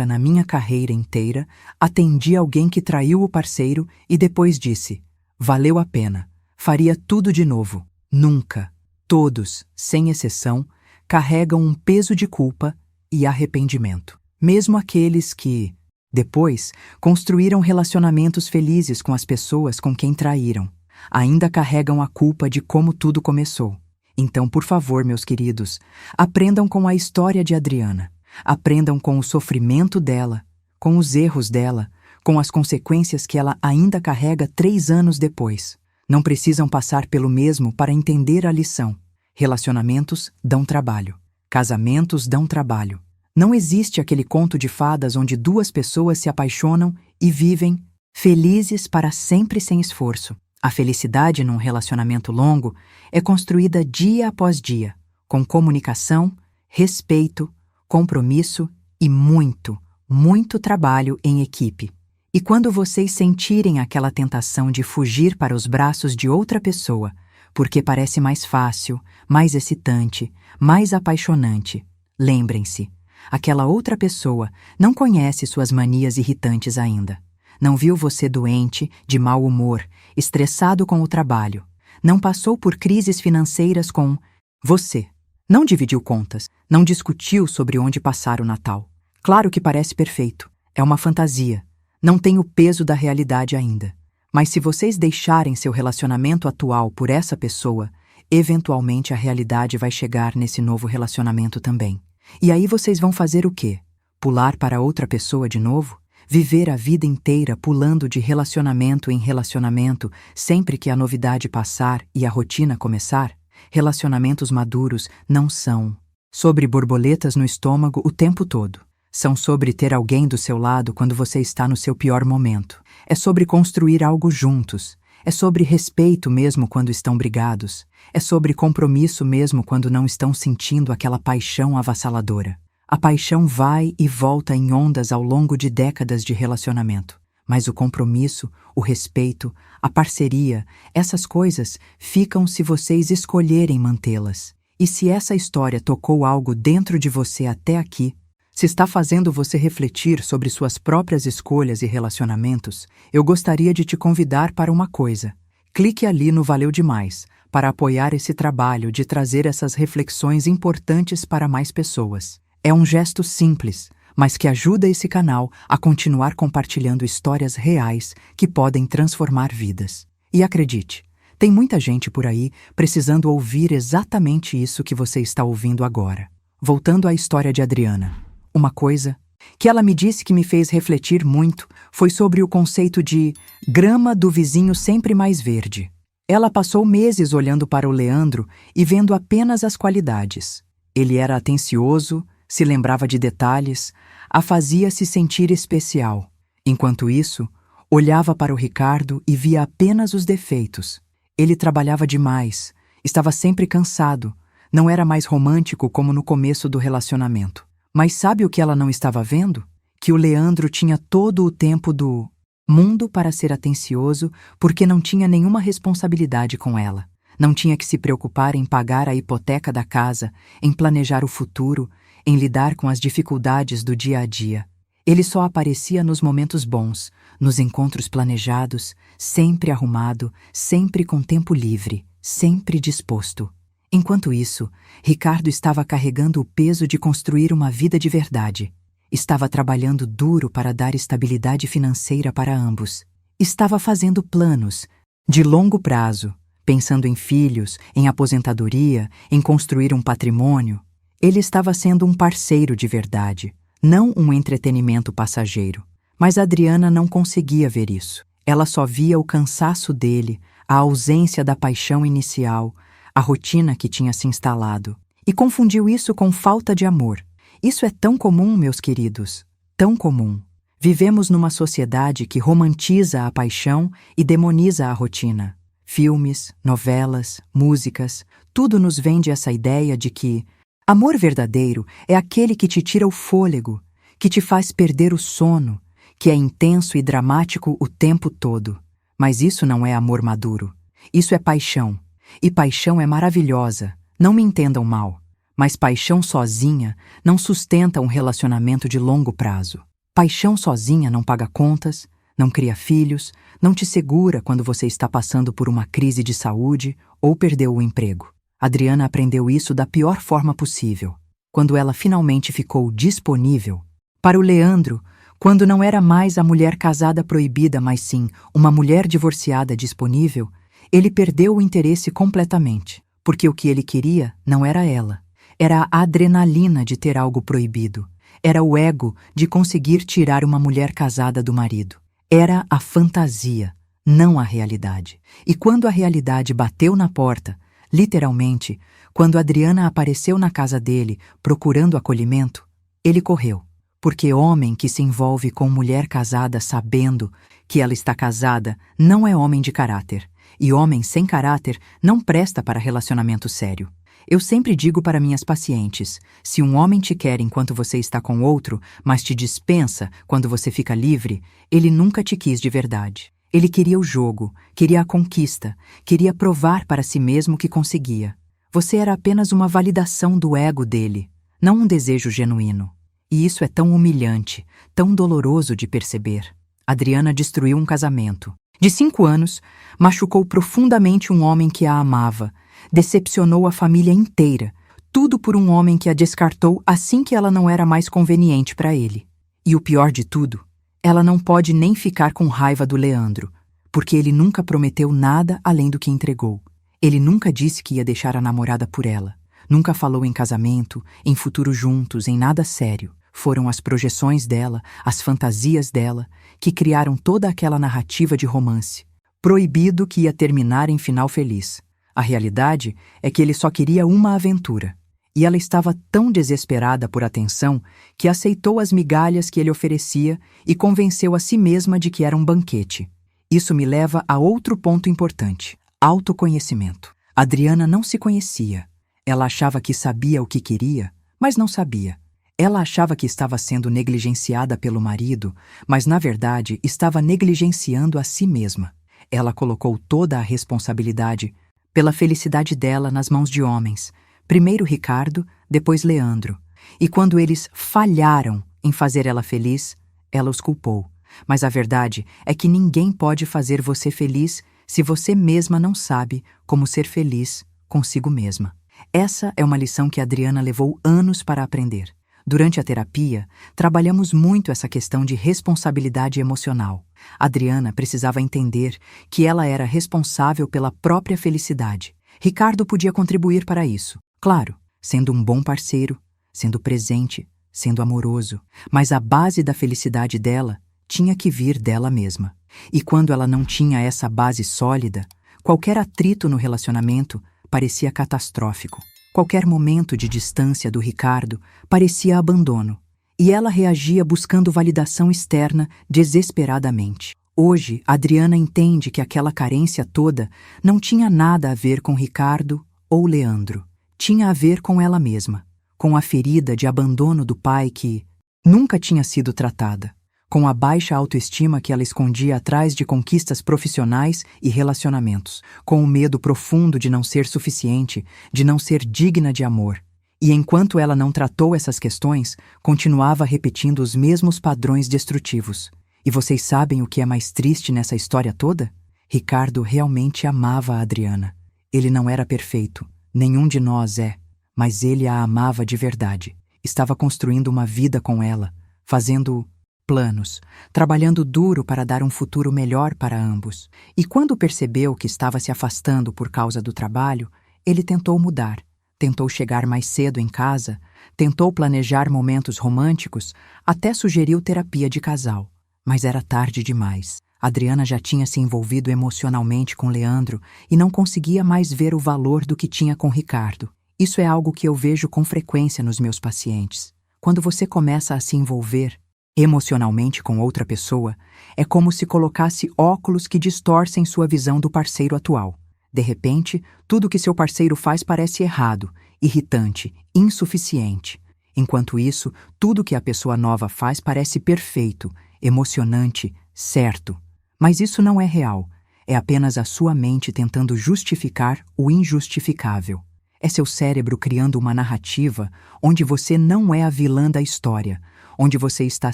na minha carreira inteira atendi alguém que traiu o parceiro e depois disse: valeu a pena, faria tudo de novo. Nunca. Todos, sem exceção, carregam um peso de culpa e arrependimento. Mesmo aqueles que, depois, construíram relacionamentos felizes com as pessoas com quem traíram, ainda carregam a culpa de como tudo começou. Então, por favor, meus queridos, aprendam com a história de Adriana. Aprendam com o sofrimento dela, com os erros dela, com as consequências que ela ainda carrega 3 anos depois. Não precisam passar pelo mesmo para entender a lição. Relacionamentos dão trabalho. Casamentos dão trabalho. Não existe aquele conto de fadas onde 2 pessoas se apaixonam e vivem felizes para sempre sem esforço. A felicidade num relacionamento longo é construída dia após dia, com comunicação, respeito, compromisso e muito trabalho em equipe. E quando vocês sentirem aquela tentação de fugir para os braços de outra pessoa, porque parece mais fácil, mais excitante, mais apaixonante, lembrem-se, aquela outra pessoa não conhece suas manias irritantes ainda. Não viu você doente, de mau humor, estressado com o trabalho. Não passou por crises financeiras com você. Não dividiu contas, não discutiu sobre onde passar o Natal. Claro que parece perfeito, é uma fantasia, não tem o peso da realidade ainda. Mas se vocês deixarem seu relacionamento atual por essa pessoa, eventualmente a realidade vai chegar nesse novo relacionamento também. E aí vocês vão fazer o quê? Pular para outra pessoa de novo? Viver a vida inteira pulando de relacionamento em relacionamento sempre que a novidade passar e a rotina começar? Relacionamentos maduros não são sobre borboletas no estômago o tempo todo. São sobre ter alguém do seu lado quando você está no seu pior momento. É sobre construir algo juntos. É sobre respeito mesmo quando estão brigados. É sobre compromisso mesmo quando não estão sentindo aquela paixão avassaladora. A paixão vai e volta em ondas ao longo de décadas de relacionamento. Mas o compromisso, o respeito, a parceria, essas coisas ficam se vocês escolherem mantê-las. E se essa história tocou algo dentro de você até aqui, se está fazendo você refletir sobre suas próprias escolhas e relacionamentos, eu gostaria de te convidar para uma coisa. Clique ali no Valeu Demais para apoiar esse trabalho de trazer essas reflexões importantes para mais pessoas. É um gesto simples, mas que ajuda esse canal a continuar compartilhando histórias reais que podem transformar vidas. E acredite, tem muita gente por aí precisando ouvir exatamente isso que você está ouvindo agora. Voltando à história de Adriana, uma coisa que ela me disse que me fez refletir muito foi sobre o conceito de grama do vizinho sempre mais verde. Ela passou meses olhando para o Leandro e vendo apenas as qualidades. Ele era atencioso, se lembrava de detalhes, a fazia se sentir especial. Enquanto isso, olhava para o Ricardo e via apenas os defeitos. Ele trabalhava demais, estava sempre cansado, não era mais romântico como no começo do relacionamento. Mas sabe o que ela não estava vendo? Que o Leandro tinha todo o tempo do mundo para ser atencioso porque não tinha nenhuma responsabilidade com ela. Não tinha que se preocupar em pagar a hipoteca da casa, em planejar o futuro, em lidar com as dificuldades do dia a dia. Ele só aparecia nos momentos bons, nos encontros planejados, sempre arrumado, sempre com tempo livre, sempre disposto. Enquanto isso, Ricardo estava carregando o peso de construir uma vida de verdade. Estava trabalhando duro para dar estabilidade financeira para ambos. Estava fazendo planos de longo prazo, pensando em filhos, em aposentadoria, em construir um patrimônio. Ele estava sendo um parceiro de verdade, não um entretenimento passageiro. Mas Adriana não conseguia ver isso. Ela só via o cansaço dele, a ausência da paixão inicial, a rotina que tinha se instalado. E confundiu isso com falta de amor. Isso é tão comum, meus queridos, tão comum. Vivemos numa sociedade que romantiza a paixão e demoniza a rotina. Filmes, novelas, músicas, tudo nos vende essa ideia de que amor verdadeiro é aquele que te tira o fôlego, que te faz perder o sono, que é intenso e dramático o tempo todo. Mas isso não é amor maduro. Isso é paixão. E paixão é maravilhosa, não me entendam mal. Mas paixão sozinha não sustenta um relacionamento de longo prazo. Paixão sozinha não paga contas, não cria filhos, não te segura quando você está passando por uma crise de saúde ou perdeu o emprego. Adriana aprendeu isso da pior forma possível, quando ela finalmente ficou disponível. Para o Leandro, quando não era mais a mulher casada proibida, mas sim uma mulher divorciada disponível, ele perdeu o interesse completamente, porque o que ele queria não era ela. Era a adrenalina de ter algo proibido. Era o ego de conseguir tirar uma mulher casada do marido. Era a fantasia, não a realidade. E quando a realidade bateu na porta, literalmente, quando Adriana apareceu na casa dele procurando acolhimento, ele correu. Porque homem que se envolve com mulher casada sabendo que ela está casada não é homem de caráter. E homem sem caráter não presta para relacionamento sério. Eu sempre digo para minhas pacientes, se um homem te quer enquanto você está com outro, mas te dispensa quando você fica livre, ele nunca te quis de verdade. Ele queria o jogo, queria a conquista, queria provar para si mesmo que conseguia. Você era apenas uma validação do ego dele, não um desejo genuíno. E isso é tão humilhante, tão doloroso de perceber. Adriana destruiu um casamento. De 5 anos, machucou profundamente um homem que a amava, decepcionou a família inteira, tudo por um homem que a descartou assim que ela não era mais conveniente para ele. E o pior de tudo, ela não pode nem ficar com raiva do Leandro, porque ele nunca prometeu nada além do que entregou. Ele nunca disse que ia deixar a namorada por ela, nunca falou em casamento, em futuro juntos, em nada sério. Foram as projeções dela, as fantasias dela, que criaram toda aquela narrativa de romance. Proibido que ia terminar em final feliz. A realidade é que ele só queria uma aventura. E ela estava tão desesperada por atenção que aceitou as migalhas que ele oferecia e convenceu a si mesma de que era um banquete. Isso me leva a outro ponto importante: autoconhecimento. Adriana não se conhecia. Ela achava que sabia o que queria, mas não sabia. Ela achava que estava sendo negligenciada pelo marido, mas na verdade estava negligenciando a si mesma. Ela colocou toda a responsabilidade pela felicidade dela nas mãos de homens, primeiro Ricardo, depois Leandro. E quando eles falharam em fazer ela feliz, ela os culpou. Mas a verdade é que ninguém pode fazer você feliz se você mesma não sabe como ser feliz consigo mesma. Essa é uma lição que a Adriana levou anos para aprender. Durante a terapia, trabalhamos muito essa questão de responsabilidade emocional. Adriana precisava entender que ela era responsável pela própria felicidade. Ricardo podia contribuir para isso, claro, sendo um bom parceiro, sendo presente, sendo amoroso. Mas a base da felicidade dela tinha que vir dela mesma. E quando ela não tinha essa base sólida, qualquer atrito no relacionamento parecia catastrófico. Qualquer momento de distância do Ricardo parecia abandono, e ela reagia buscando validação externa desesperadamente. Hoje, Adriana entende que aquela carência toda não tinha nada a ver com Ricardo ou Leandro. Tinha a ver com ela mesma, com a ferida de abandono do pai que nunca tinha sido tratada, com a baixa autoestima que ela escondia atrás de conquistas profissionais e relacionamentos, com o medo profundo de não ser suficiente, de não ser digna de amor. E enquanto ela não tratou essas questões, continuava repetindo os mesmos padrões destrutivos. E vocês sabem o que é mais triste nessa história toda? Ricardo realmente amava a Adriana. Ele não era perfeito, nenhum de nós é, mas ele a amava de verdade. Estava construindo uma vida com ela, fazendo planos, trabalhando duro para dar um futuro melhor para ambos. E quando percebeu que estava se afastando por causa do trabalho, ele tentou mudar. Tentou chegar mais cedo em casa, tentou planejar momentos românticos, até sugeriu terapia de casal. Mas era tarde demais. Adriana já tinha se envolvido emocionalmente com Leandro e não conseguia mais ver o valor do que tinha com Ricardo. Isso é algo que eu vejo com frequência nos meus pacientes. Quando você começa a se envolver emocionalmente com outra pessoa, é como se colocasse óculos que distorcem sua visão do parceiro atual. De repente, tudo que seu parceiro faz parece errado, irritante, insuficiente. Enquanto isso, tudo que a pessoa nova faz parece perfeito, emocionante, certo. Mas isso não é real. É apenas a sua mente tentando justificar o injustificável. É seu cérebro criando uma narrativa onde você não é a vilã da história, onde você está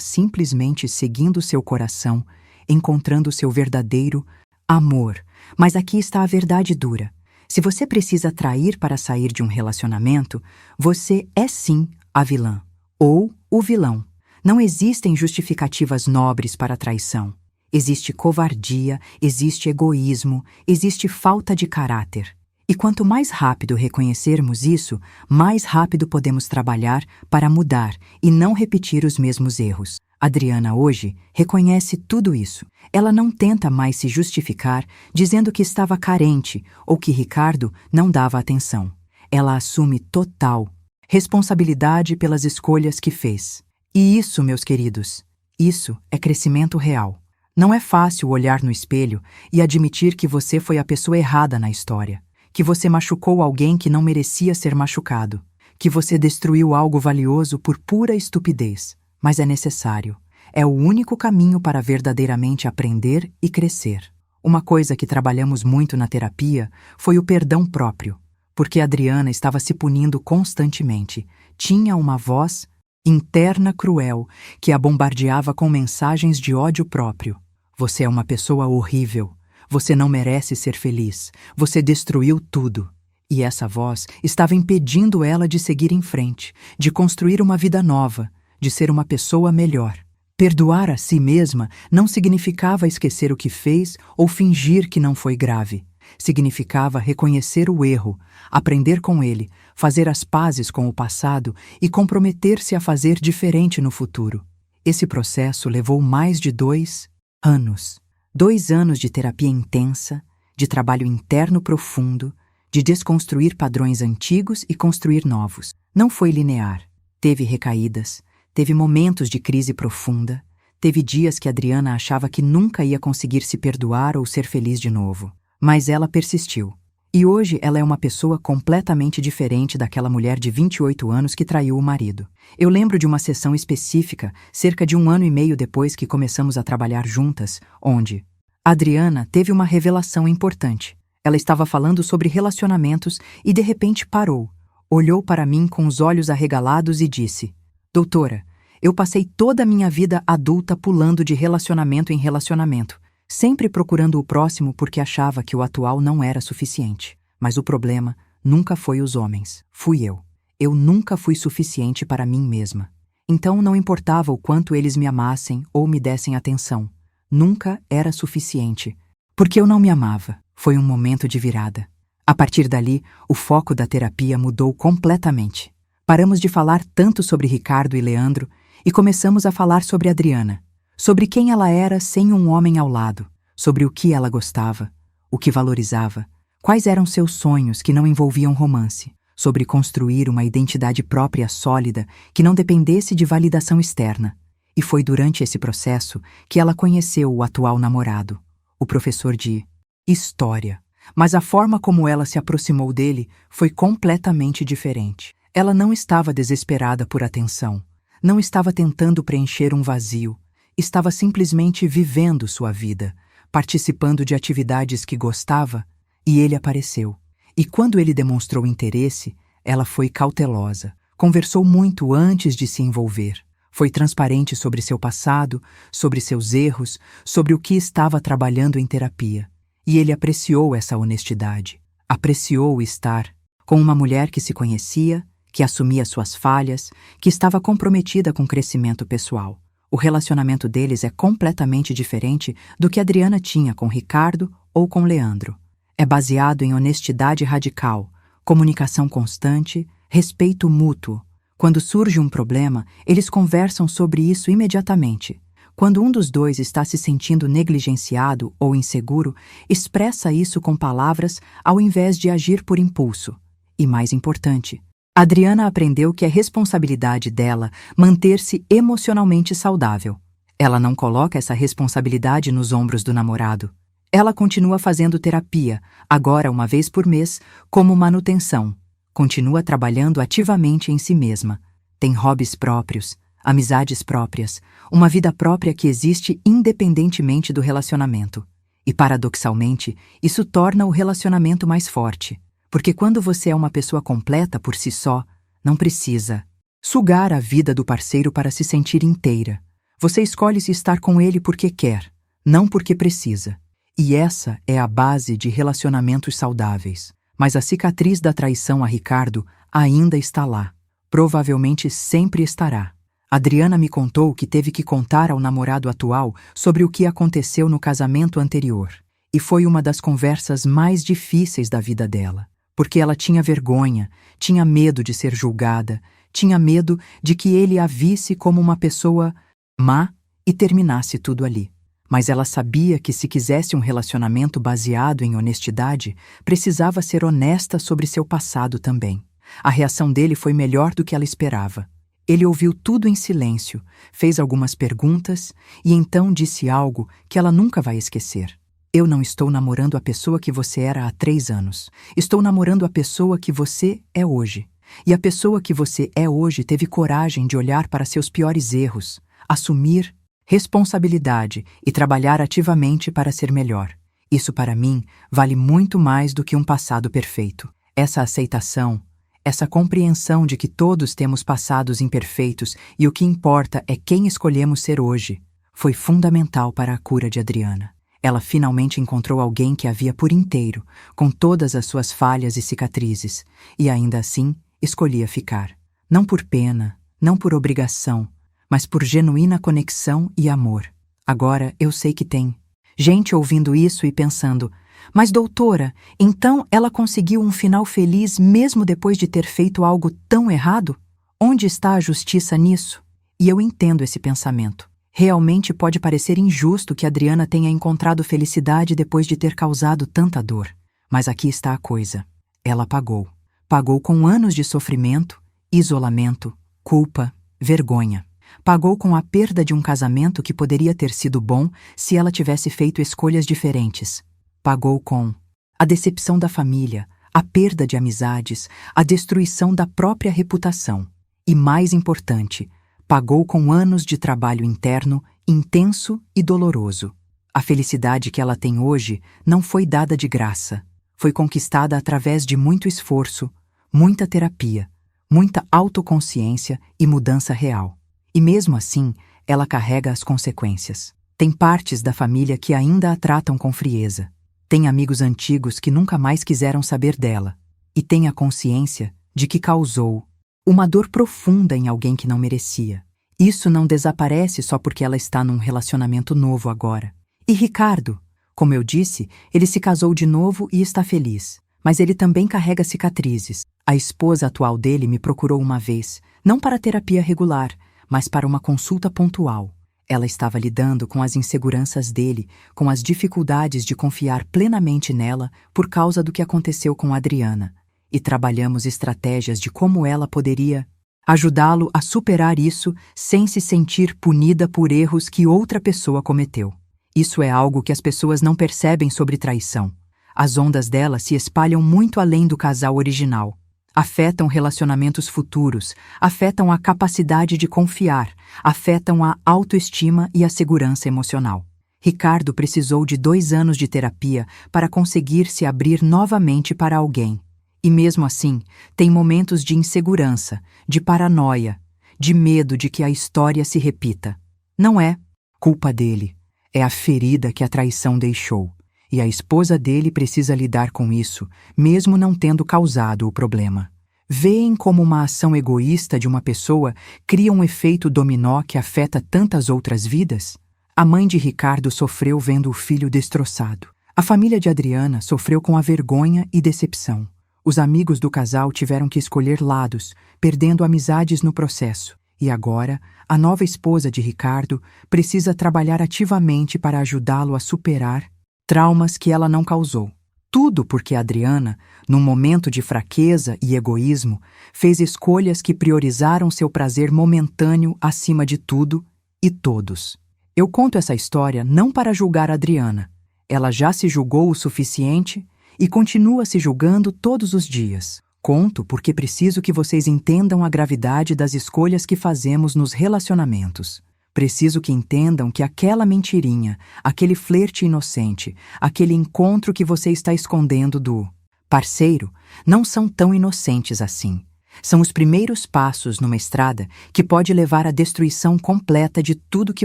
simplesmente seguindo seu coração, encontrando seu verdadeiro amor. Mas aqui está a verdade dura. Se você precisa trair para sair de um relacionamento, você é sim a vilã ou o vilão. Não existem justificativas nobres para a traição. Existe covardia, existe egoísmo, existe falta de caráter. E quanto mais rápido reconhecermos isso, mais rápido podemos trabalhar para mudar e não repetir os mesmos erros. Adriana hoje reconhece tudo isso. Ela não tenta mais se justificar dizendo que estava carente ou que Ricardo não dava atenção. Ela assume total responsabilidade pelas escolhas que fez. E isso, meus queridos, isso é crescimento real. Não é fácil olhar no espelho e admitir que você foi a pessoa errada na história, que você machucou alguém que não merecia ser machucado, que você destruiu algo valioso por pura estupidez. Mas é necessário. É o único caminho para verdadeiramente aprender e crescer. Uma coisa que trabalhamos muito na terapia foi o perdão próprio, porque Adriana estava se punindo constantemente. Tinha uma voz interna cruel que a bombardeava com mensagens de ódio próprio. Você é uma pessoa horrível. Você não merece ser feliz. Você destruiu tudo. E essa voz estava impedindo ela de seguir em frente, de construir uma vida nova, de ser uma pessoa melhor. Perdoar a si mesma não significava esquecer o que fez ou fingir que não foi grave. Significava reconhecer o erro, aprender com ele, fazer as pazes com o passado e comprometer-se a fazer diferente no futuro. Esse processo levou mais de 2 anos. 2 anos de terapia intensa, de trabalho interno profundo, de desconstruir padrões antigos e construir novos. Não foi linear. Teve recaídas. Teve momentos de crise profunda, teve dias que Adriana achava que nunca ia conseguir se perdoar ou ser feliz de novo. Mas ela persistiu. E hoje ela é uma pessoa completamente diferente daquela mulher de 28 anos que traiu o marido. Eu lembro de uma sessão específica, cerca de 1 ano e meio depois que começamos a trabalhar juntas, onde Adriana teve uma revelação importante. Ela estava falando sobre relacionamentos e de repente parou, olhou para mim com os olhos arregalados e disse: Doutora, eu passei toda a minha vida adulta pulando de relacionamento em relacionamento, sempre procurando o próximo porque achava que o atual não era suficiente. Mas o problema nunca foi os homens, fui eu. Eu nunca fui suficiente para mim mesma. Então não importava o quanto eles me amassem ou me dessem atenção. Nunca era suficiente, porque eu não me amava. Foi um momento de virada. A partir dali, o foco da terapia mudou completamente. Paramos de falar tanto sobre Ricardo e Leandro e começamos a falar sobre Adriana, sobre quem ela era sem um homem ao lado, sobre o que ela gostava, o que valorizava, quais eram seus sonhos que não envolviam romance, sobre construir uma identidade própria sólida que não dependesse de validação externa. E foi durante esse processo que ela conheceu o atual namorado, o professor de História. Mas a forma como ela se aproximou dele foi completamente diferente. Ela não estava desesperada por atenção, não estava tentando preencher um vazio, estava simplesmente vivendo sua vida, participando de atividades que gostava, e ele apareceu. E quando ele demonstrou interesse, Ela foi cautelosa, conversou muito antes de se envolver. Foi transparente sobre seu passado, sobre seus erros, sobre o que estava trabalhando em terapia. E ele apreciou essa honestidade. Apreciou estar com uma mulher que se conhecia, que assumia suas falhas, que estava comprometida com o crescimento pessoal. O relacionamento deles é completamente diferente do que Adriana tinha com Ricardo ou com Leandro. É baseado em honestidade radical, comunicação constante, respeito mútuo. Quando surge um problema, eles conversam sobre isso imediatamente. Quando um dos dois está se sentindo negligenciado ou inseguro, expressa isso com palavras ao invés de agir por impulso. E mais importante, Adriana aprendeu que é responsabilidade dela manter-se emocionalmente saudável. Ela não coloca essa responsabilidade nos ombros do namorado. Ela continua fazendo terapia, agora uma vez por mês, como manutenção. Continua trabalhando ativamente em si mesma. Tem hobbies próprios, amizades próprias, uma vida própria que existe independentemente do relacionamento. E, paradoxalmente, isso torna o relacionamento mais forte. Porque quando você é uma pessoa completa por si só, não precisa sugar a vida do parceiro para se sentir inteira. Você escolhe se estar com ele porque quer, não porque precisa. E essa é a base de relacionamentos saudáveis. Mas a cicatriz da traição a Ricardo ainda está lá. Provavelmente sempre estará. Adriana me contou que teve que contar ao namorado atual sobre o que aconteceu no casamento anterior. E foi uma das conversas mais difíceis da vida dela. Porque ela tinha vergonha, tinha medo de ser julgada, tinha medo de que ele a visse como uma pessoa má e terminasse tudo ali. Mas ela sabia que se quisesse um relacionamento baseado em honestidade, precisava ser honesta sobre seu passado também. A reação dele foi melhor do que ela esperava. Ele ouviu tudo em silêncio, fez algumas perguntas e então disse algo que ela nunca vai esquecer. Eu não estou namorando a pessoa que você era há 3 anos. Estou namorando a pessoa que você é hoje. E a pessoa que você é hoje teve coragem de olhar para seus piores erros, assumir responsabilidade e trabalhar ativamente para ser melhor. Isso para mim vale muito mais do que um passado perfeito. Essa aceitação, essa compreensão de que todos temos passados imperfeitos e o que importa é quem escolhemos ser hoje, foi fundamental para a cura de Adriana. Ela finalmente encontrou alguém que a via por inteiro, com todas as suas falhas e cicatrizes, e ainda assim escolhia ficar. Não por pena, não por obrigação, mas por genuína conexão e amor. Agora eu sei que tem gente ouvindo isso e pensando, mas doutora, então ela conseguiu um final feliz mesmo depois de ter feito algo tão errado? Onde está a justiça nisso? E eu entendo esse pensamento. Realmente pode parecer injusto que Adriana tenha encontrado felicidade depois de ter causado tanta dor. Mas aqui está a coisa. Ela pagou. Pagou com anos de sofrimento, isolamento, culpa, vergonha. Pagou com a perda de um casamento que poderia ter sido bom se ela tivesse feito escolhas diferentes. Pagou com a decepção da família, a perda de amizades, a destruição da própria reputação. E mais importante, pagou com anos de trabalho interno, intenso e doloroso. A felicidade que ela tem hoje não foi dada de graça. Foi conquistada através de muito esforço, muita terapia, muita autoconsciência e mudança real. E mesmo assim, ela carrega as consequências. Tem partes da família que ainda a tratam com frieza. Tem amigos antigos que nunca mais quiseram saber dela. E tem a consciência de que causou uma dor profunda em alguém que não merecia. Isso não desaparece só porque ela está num relacionamento novo agora. E Ricardo, como eu disse, ele se casou de novo e está feliz. Mas ele também carrega cicatrizes. A esposa atual dele me procurou uma vez, não para terapia regular, mas para uma consulta pontual. Ela estava lidando com as inseguranças dele, com as dificuldades de confiar plenamente nela por causa do que aconteceu com Adriana. E trabalhamos estratégias de como ela poderia ajudá-lo a superar isso sem se sentir punida por erros que outra pessoa cometeu. Isso é algo que as pessoas não percebem sobre traição. As ondas dela se espalham muito além do casal original. Afetam relacionamentos futuros, afetam a capacidade de confiar, afetam a autoestima e a segurança emocional. Ricardo precisou de 2 anos de terapia para conseguir se abrir novamente para alguém. E mesmo assim, tem momentos de insegurança, de paranoia, de medo de que a história se repita. Não é culpa dele, é a ferida que a traição deixou. E a esposa dele precisa lidar com isso, mesmo não tendo causado o problema. Veem como uma ação egoísta de uma pessoa cria um efeito dominó que afeta tantas outras vidas? A mãe de Ricardo sofreu vendo o filho destroçado. A família de Adriana sofreu com a vergonha e decepção. Os amigos do casal tiveram que escolher lados, perdendo amizades no processo. E agora, a nova esposa de Ricardo precisa trabalhar ativamente para ajudá-lo a superar traumas que ela não causou. Tudo porque Adriana, num momento de fraqueza e egoísmo, fez escolhas que priorizaram seu prazer momentâneo acima de tudo e todos. Eu conto essa história não para julgar Adriana. Ela já se julgou o suficiente e continua se julgando todos os dias. Conto porque preciso que vocês entendam a gravidade das escolhas que fazemos nos relacionamentos. Preciso que entendam que aquela mentirinha, aquele flerte inocente, aquele encontro que você está escondendo do parceiro, não são tão inocentes assim. São os primeiros passos numa estrada que pode levar à destruição completa de tudo que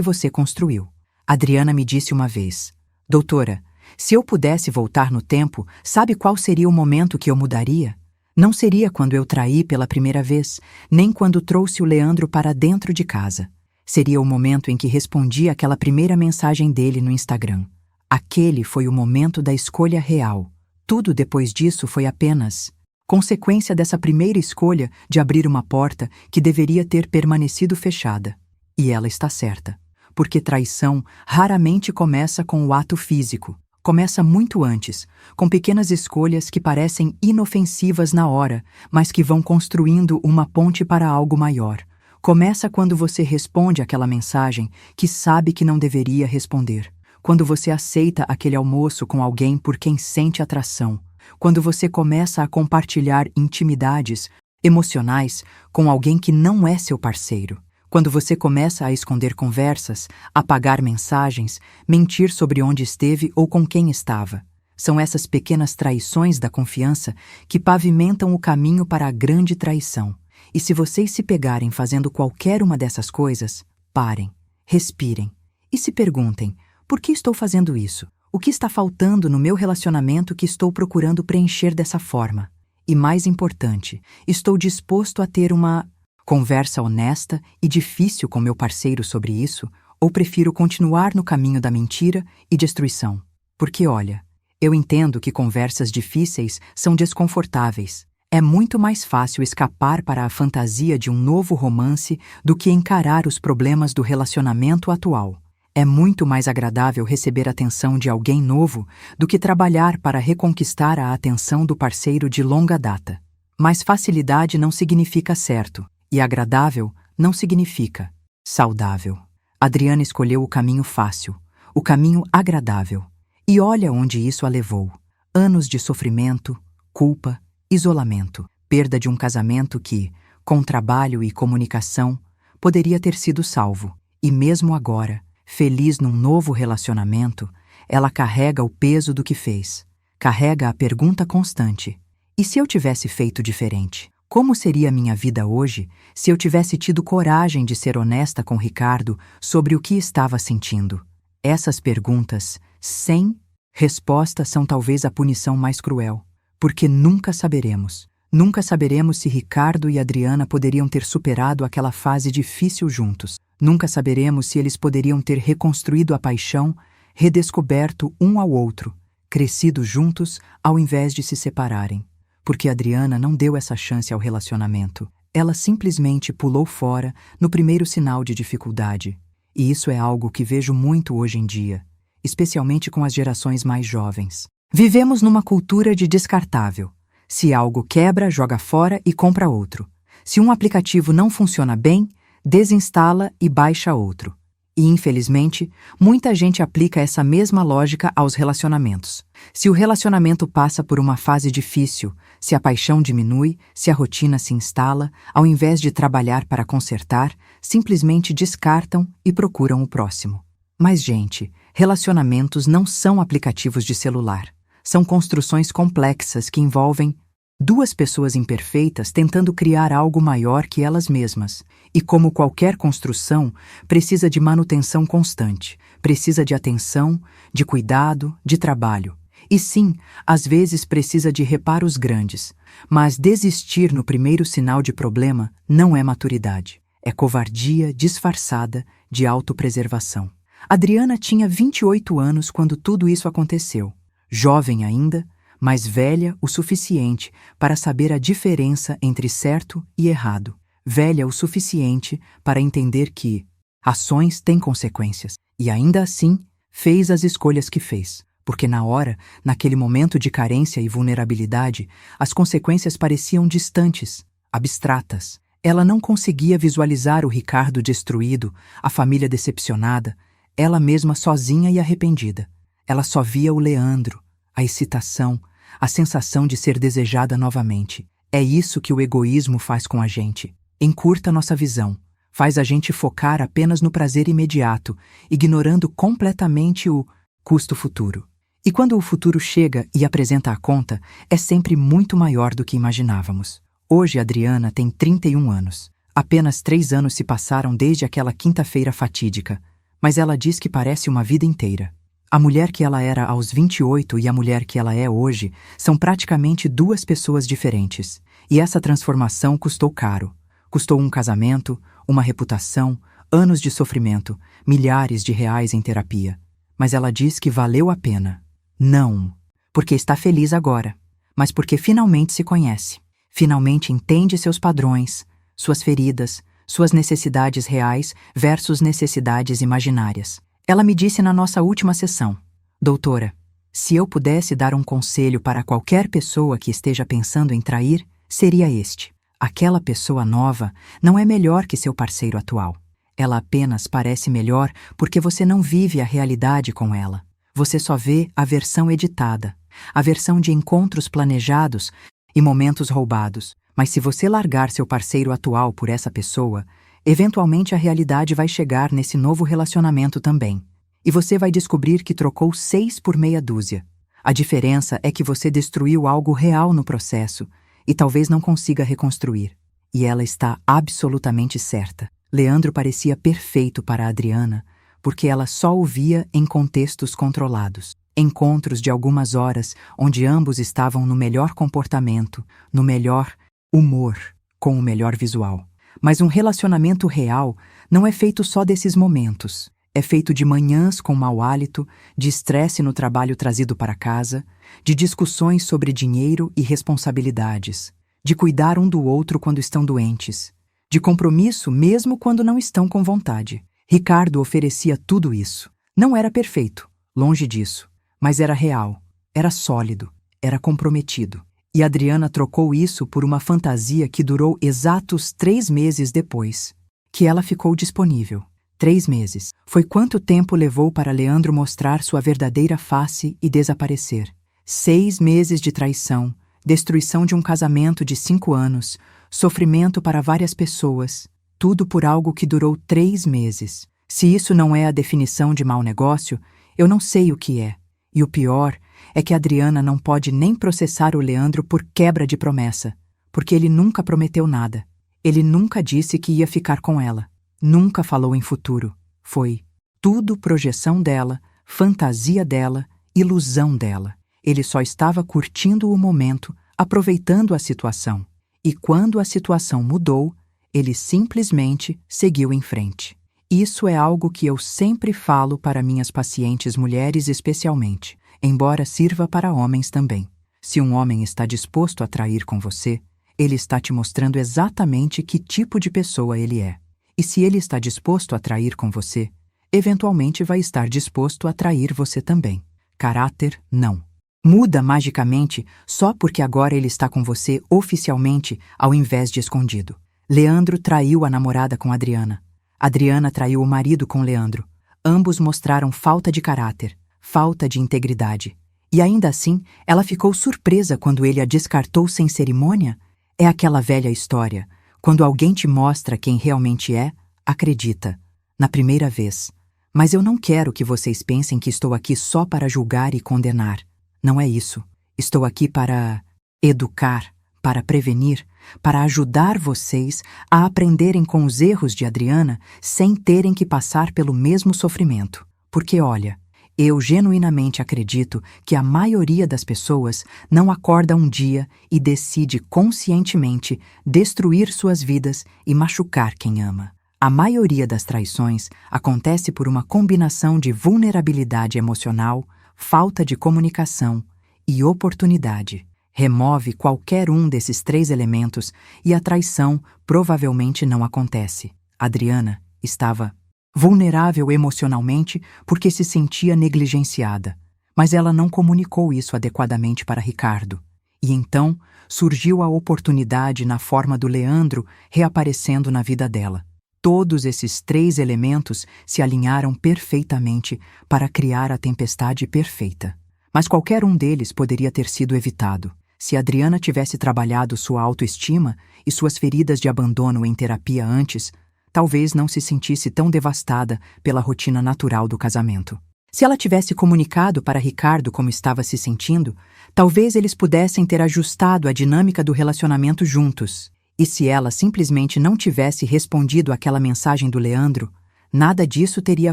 você construiu. Adriana me disse uma vez: doutora, se eu pudesse voltar no tempo, sabe qual seria o momento que eu mudaria? Não seria quando eu traí pela primeira vez, nem quando trouxe o Leandro para dentro de casa. Seria o momento em que respondi aquela primeira mensagem dele no Instagram. Aquele foi o momento da escolha real. Tudo depois disso foi apenas consequência dessa primeira escolha de abrir uma porta que deveria ter permanecido fechada. E ela está certa, porque traição raramente começa com o ato físico. Começa muito antes, com pequenas escolhas que parecem inofensivas na hora, mas que vão construindo uma ponte para algo maior. Começa quando você responde aquela mensagem que sabe que não deveria responder. Quando você aceita aquele almoço com alguém por quem sente atração. Quando você começa a compartilhar intimidades emocionais com alguém que não é seu parceiro. Quando você começa a esconder conversas, apagar mensagens, mentir sobre onde esteve ou com quem estava. São essas pequenas traições da confiança que pavimentam o caminho para a grande traição. E se vocês se pegarem fazendo qualquer uma dessas coisas, parem, respirem e se perguntem: por que estou fazendo isso? O que está faltando no meu relacionamento que estou procurando preencher dessa forma? E mais importante, estou disposto a ter uma conversa honesta e difícil com meu parceiro sobre isso, ou prefiro continuar no caminho da mentira e destruição? Porque olha, eu entendo que conversas difíceis são desconfortáveis. É muito mais fácil escapar para a fantasia de um novo romance do que encarar os problemas do relacionamento atual. É muito mais agradável receber atenção de alguém novo do que trabalhar para reconquistar a atenção do parceiro de longa data. Mas facilidade não significa certo, e agradável não significa saudável. Adriana escolheu o caminho fácil, o caminho agradável. E olha onde isso a levou. Anos de sofrimento, culpa, isolamento, perda de um casamento que, com trabalho e comunicação, poderia ter sido salvo. E mesmo agora, feliz num novo relacionamento, ela carrega o peso do que fez. Carrega a pergunta constante: e se eu tivesse feito diferente? Como seria minha vida hoje se eu tivesse tido coragem de ser honesta com Ricardo sobre o que estava sentindo? Essas perguntas, sem resposta, são talvez a punição mais cruel. Porque nunca saberemos. Nunca saberemos se Ricardo e Adriana poderiam ter superado aquela fase difícil juntos. Nunca saberemos se eles poderiam ter reconstruído a paixão, redescoberto um ao outro, crescido juntos ao invés de se separarem. Porque Adriana não deu essa chance ao relacionamento. Ela simplesmente pulou fora no primeiro sinal de dificuldade. E isso é algo que vejo muito hoje em dia, especialmente com as gerações mais jovens. Vivemos numa cultura de descartável. Se algo quebra, joga fora e compra outro. Se um aplicativo não funciona bem, desinstala e baixa outro. E, infelizmente, muita gente aplica essa mesma lógica aos relacionamentos. Se o relacionamento passa por uma fase difícil, se a paixão diminui, se a rotina se instala, ao invés de trabalhar para consertar, simplesmente descartam e procuram o próximo. Mas, gente, relacionamentos não são aplicativos de celular. São construções complexas que envolvem Duas pessoas imperfeitas tentando criar algo maior que elas mesmas. E como qualquer construção, precisa de manutenção constante, precisa de atenção, de cuidado, de trabalho. E sim, às vezes precisa de reparos grandes. Mas desistir no primeiro sinal de problema não é maturidade. É covardia disfarçada de autopreservação. Adriana tinha 28 anos quando tudo isso aconteceu. Jovem ainda, mas velha o suficiente para saber a diferença entre certo e errado. Velha o suficiente para entender que ações têm consequências. E ainda assim, fez as escolhas que fez. Porque na hora, naquele momento de carência e vulnerabilidade, as consequências pareciam distantes, abstratas. Ela não conseguia visualizar o Ricardo destruído, a família decepcionada, ela mesma sozinha e arrependida. Ela só via o Leandro, a excitação, a sensação de ser desejada novamente. É isso que o egoísmo faz com a gente. Encurta nossa visão, faz a gente focar apenas no prazer imediato, ignorando completamente o custo futuro. E quando o futuro chega e apresenta a conta, é sempre muito maior do que imaginávamos. Hoje Adriana tem 31 anos. Apenas 3 anos se passaram desde aquela quinta-feira fatídica, mas ela diz que parece uma vida inteira. A mulher que ela era aos 28 e a mulher que ela é hoje são praticamente duas pessoas diferentes. E essa transformação custou caro. Custou um casamento, uma reputação, anos de sofrimento, milhares de reais em terapia. Mas ela diz que valeu a pena. Não, porque está feliz agora, mas porque finalmente se conhece. Finalmente entende seus padrões, suas feridas, suas necessidades reais versus necessidades imaginárias. Ela me disse na nossa última sessão: doutora, se eu pudesse dar um conselho para qualquer pessoa que esteja pensando em trair, seria este. Aquela pessoa nova não é melhor que seu parceiro atual. Ela apenas parece melhor porque você não vive a realidade com ela. Você só vê a versão editada, a versão de encontros planejados e momentos roubados. Mas se você largar seu parceiro atual por essa pessoa, eventualmente a realidade vai chegar nesse novo relacionamento também. E você vai descobrir que trocou 6 por meia dúzia. A diferença é que você destruiu algo real no processo e talvez não consiga reconstruir. E ela está absolutamente certa. Leandro parecia perfeito para a Adriana, porque ela só o via em contextos controlados. Encontros de algumas horas onde ambos estavam no melhor comportamento, no melhor humor, com o melhor visual. Mas um relacionamento real não é feito só desses momentos. É feito de manhãs com mau hálito, de estresse no trabalho trazido para casa, de discussões sobre dinheiro e responsabilidades, de cuidar um do outro quando estão doentes, de compromisso mesmo quando não estão com vontade. Ricardo oferecia tudo isso. Não era perfeito, longe disso, mas era real, era sólido, era comprometido. E Adriana trocou isso por uma fantasia que durou exatos 3 meses depois que ela ficou disponível. 3 meses. Foi quanto tempo levou para Leandro mostrar sua verdadeira face e desaparecer. 6 meses de traição, destruição de um casamento de 5 anos, sofrimento para várias pessoas, tudo por algo que durou 3 meses. Se isso não é a definição de mau negócio, eu não sei o que é. E o pior é que a Adriana não pode nem processar o Leandro por quebra de promessa, porque ele nunca prometeu nada. Ele nunca disse que ia ficar com ela. Nunca falou em futuro. Foi tudo projeção dela, fantasia dela, ilusão dela. Ele só estava curtindo o momento, aproveitando a situação. E quando a situação mudou, ele simplesmente seguiu em frente. Isso é algo que eu sempre falo para minhas pacientes mulheres especialmente, embora sirva para homens também. Se um homem está disposto a trair com você, ele está te mostrando exatamente que tipo de pessoa ele é. E se ele está disposto a trair com você, eventualmente vai estar disposto a trair você também. Caráter, não. Muda magicamente só porque agora ele está com você oficialmente ao invés de escondido. Leandro traiu a namorada com Adriana. Adriana traiu o marido com Leandro. Ambos mostraram falta de caráter, falta de integridade. E ainda assim, ela ficou surpresa quando ele a descartou sem cerimônia? É aquela velha história. Quando alguém te mostra quem realmente é, acredita. Na primeira vez. Mas eu não quero que vocês pensem que estou aqui só para julgar e condenar. Não é isso. Estou aqui para educar, para prevenir, para ajudar vocês a aprenderem com os erros de Adriana sem terem que passar pelo mesmo sofrimento. Porque, olha, eu genuinamente acredito que a maioria das pessoas não acorda um dia e decide conscientemente destruir suas vidas e machucar quem ama. A maioria das traições acontece por uma combinação de vulnerabilidade emocional, falta de comunicação e oportunidade. Remove qualquer um desses 3 elementos e a traição provavelmente não acontece. Adriana estava vulnerável emocionalmente porque se sentia negligenciada, mas ela não comunicou isso adequadamente para Ricardo. E então surgiu a oportunidade na forma do Leandro reaparecendo na vida dela. Todos esses 3 elementos se alinharam perfeitamente para criar a tempestade perfeita. Mas qualquer um deles poderia ter sido evitado. Se Adriana tivesse trabalhado sua autoestima e suas feridas de abandono em terapia antes, talvez não se sentisse tão devastada pela rotina natural do casamento. Se ela tivesse comunicado para Ricardo como estava se sentindo, talvez eles pudessem ter ajustado a dinâmica do relacionamento juntos. E se ela simplesmente não tivesse respondido àquela mensagem do Leandro, nada disso teria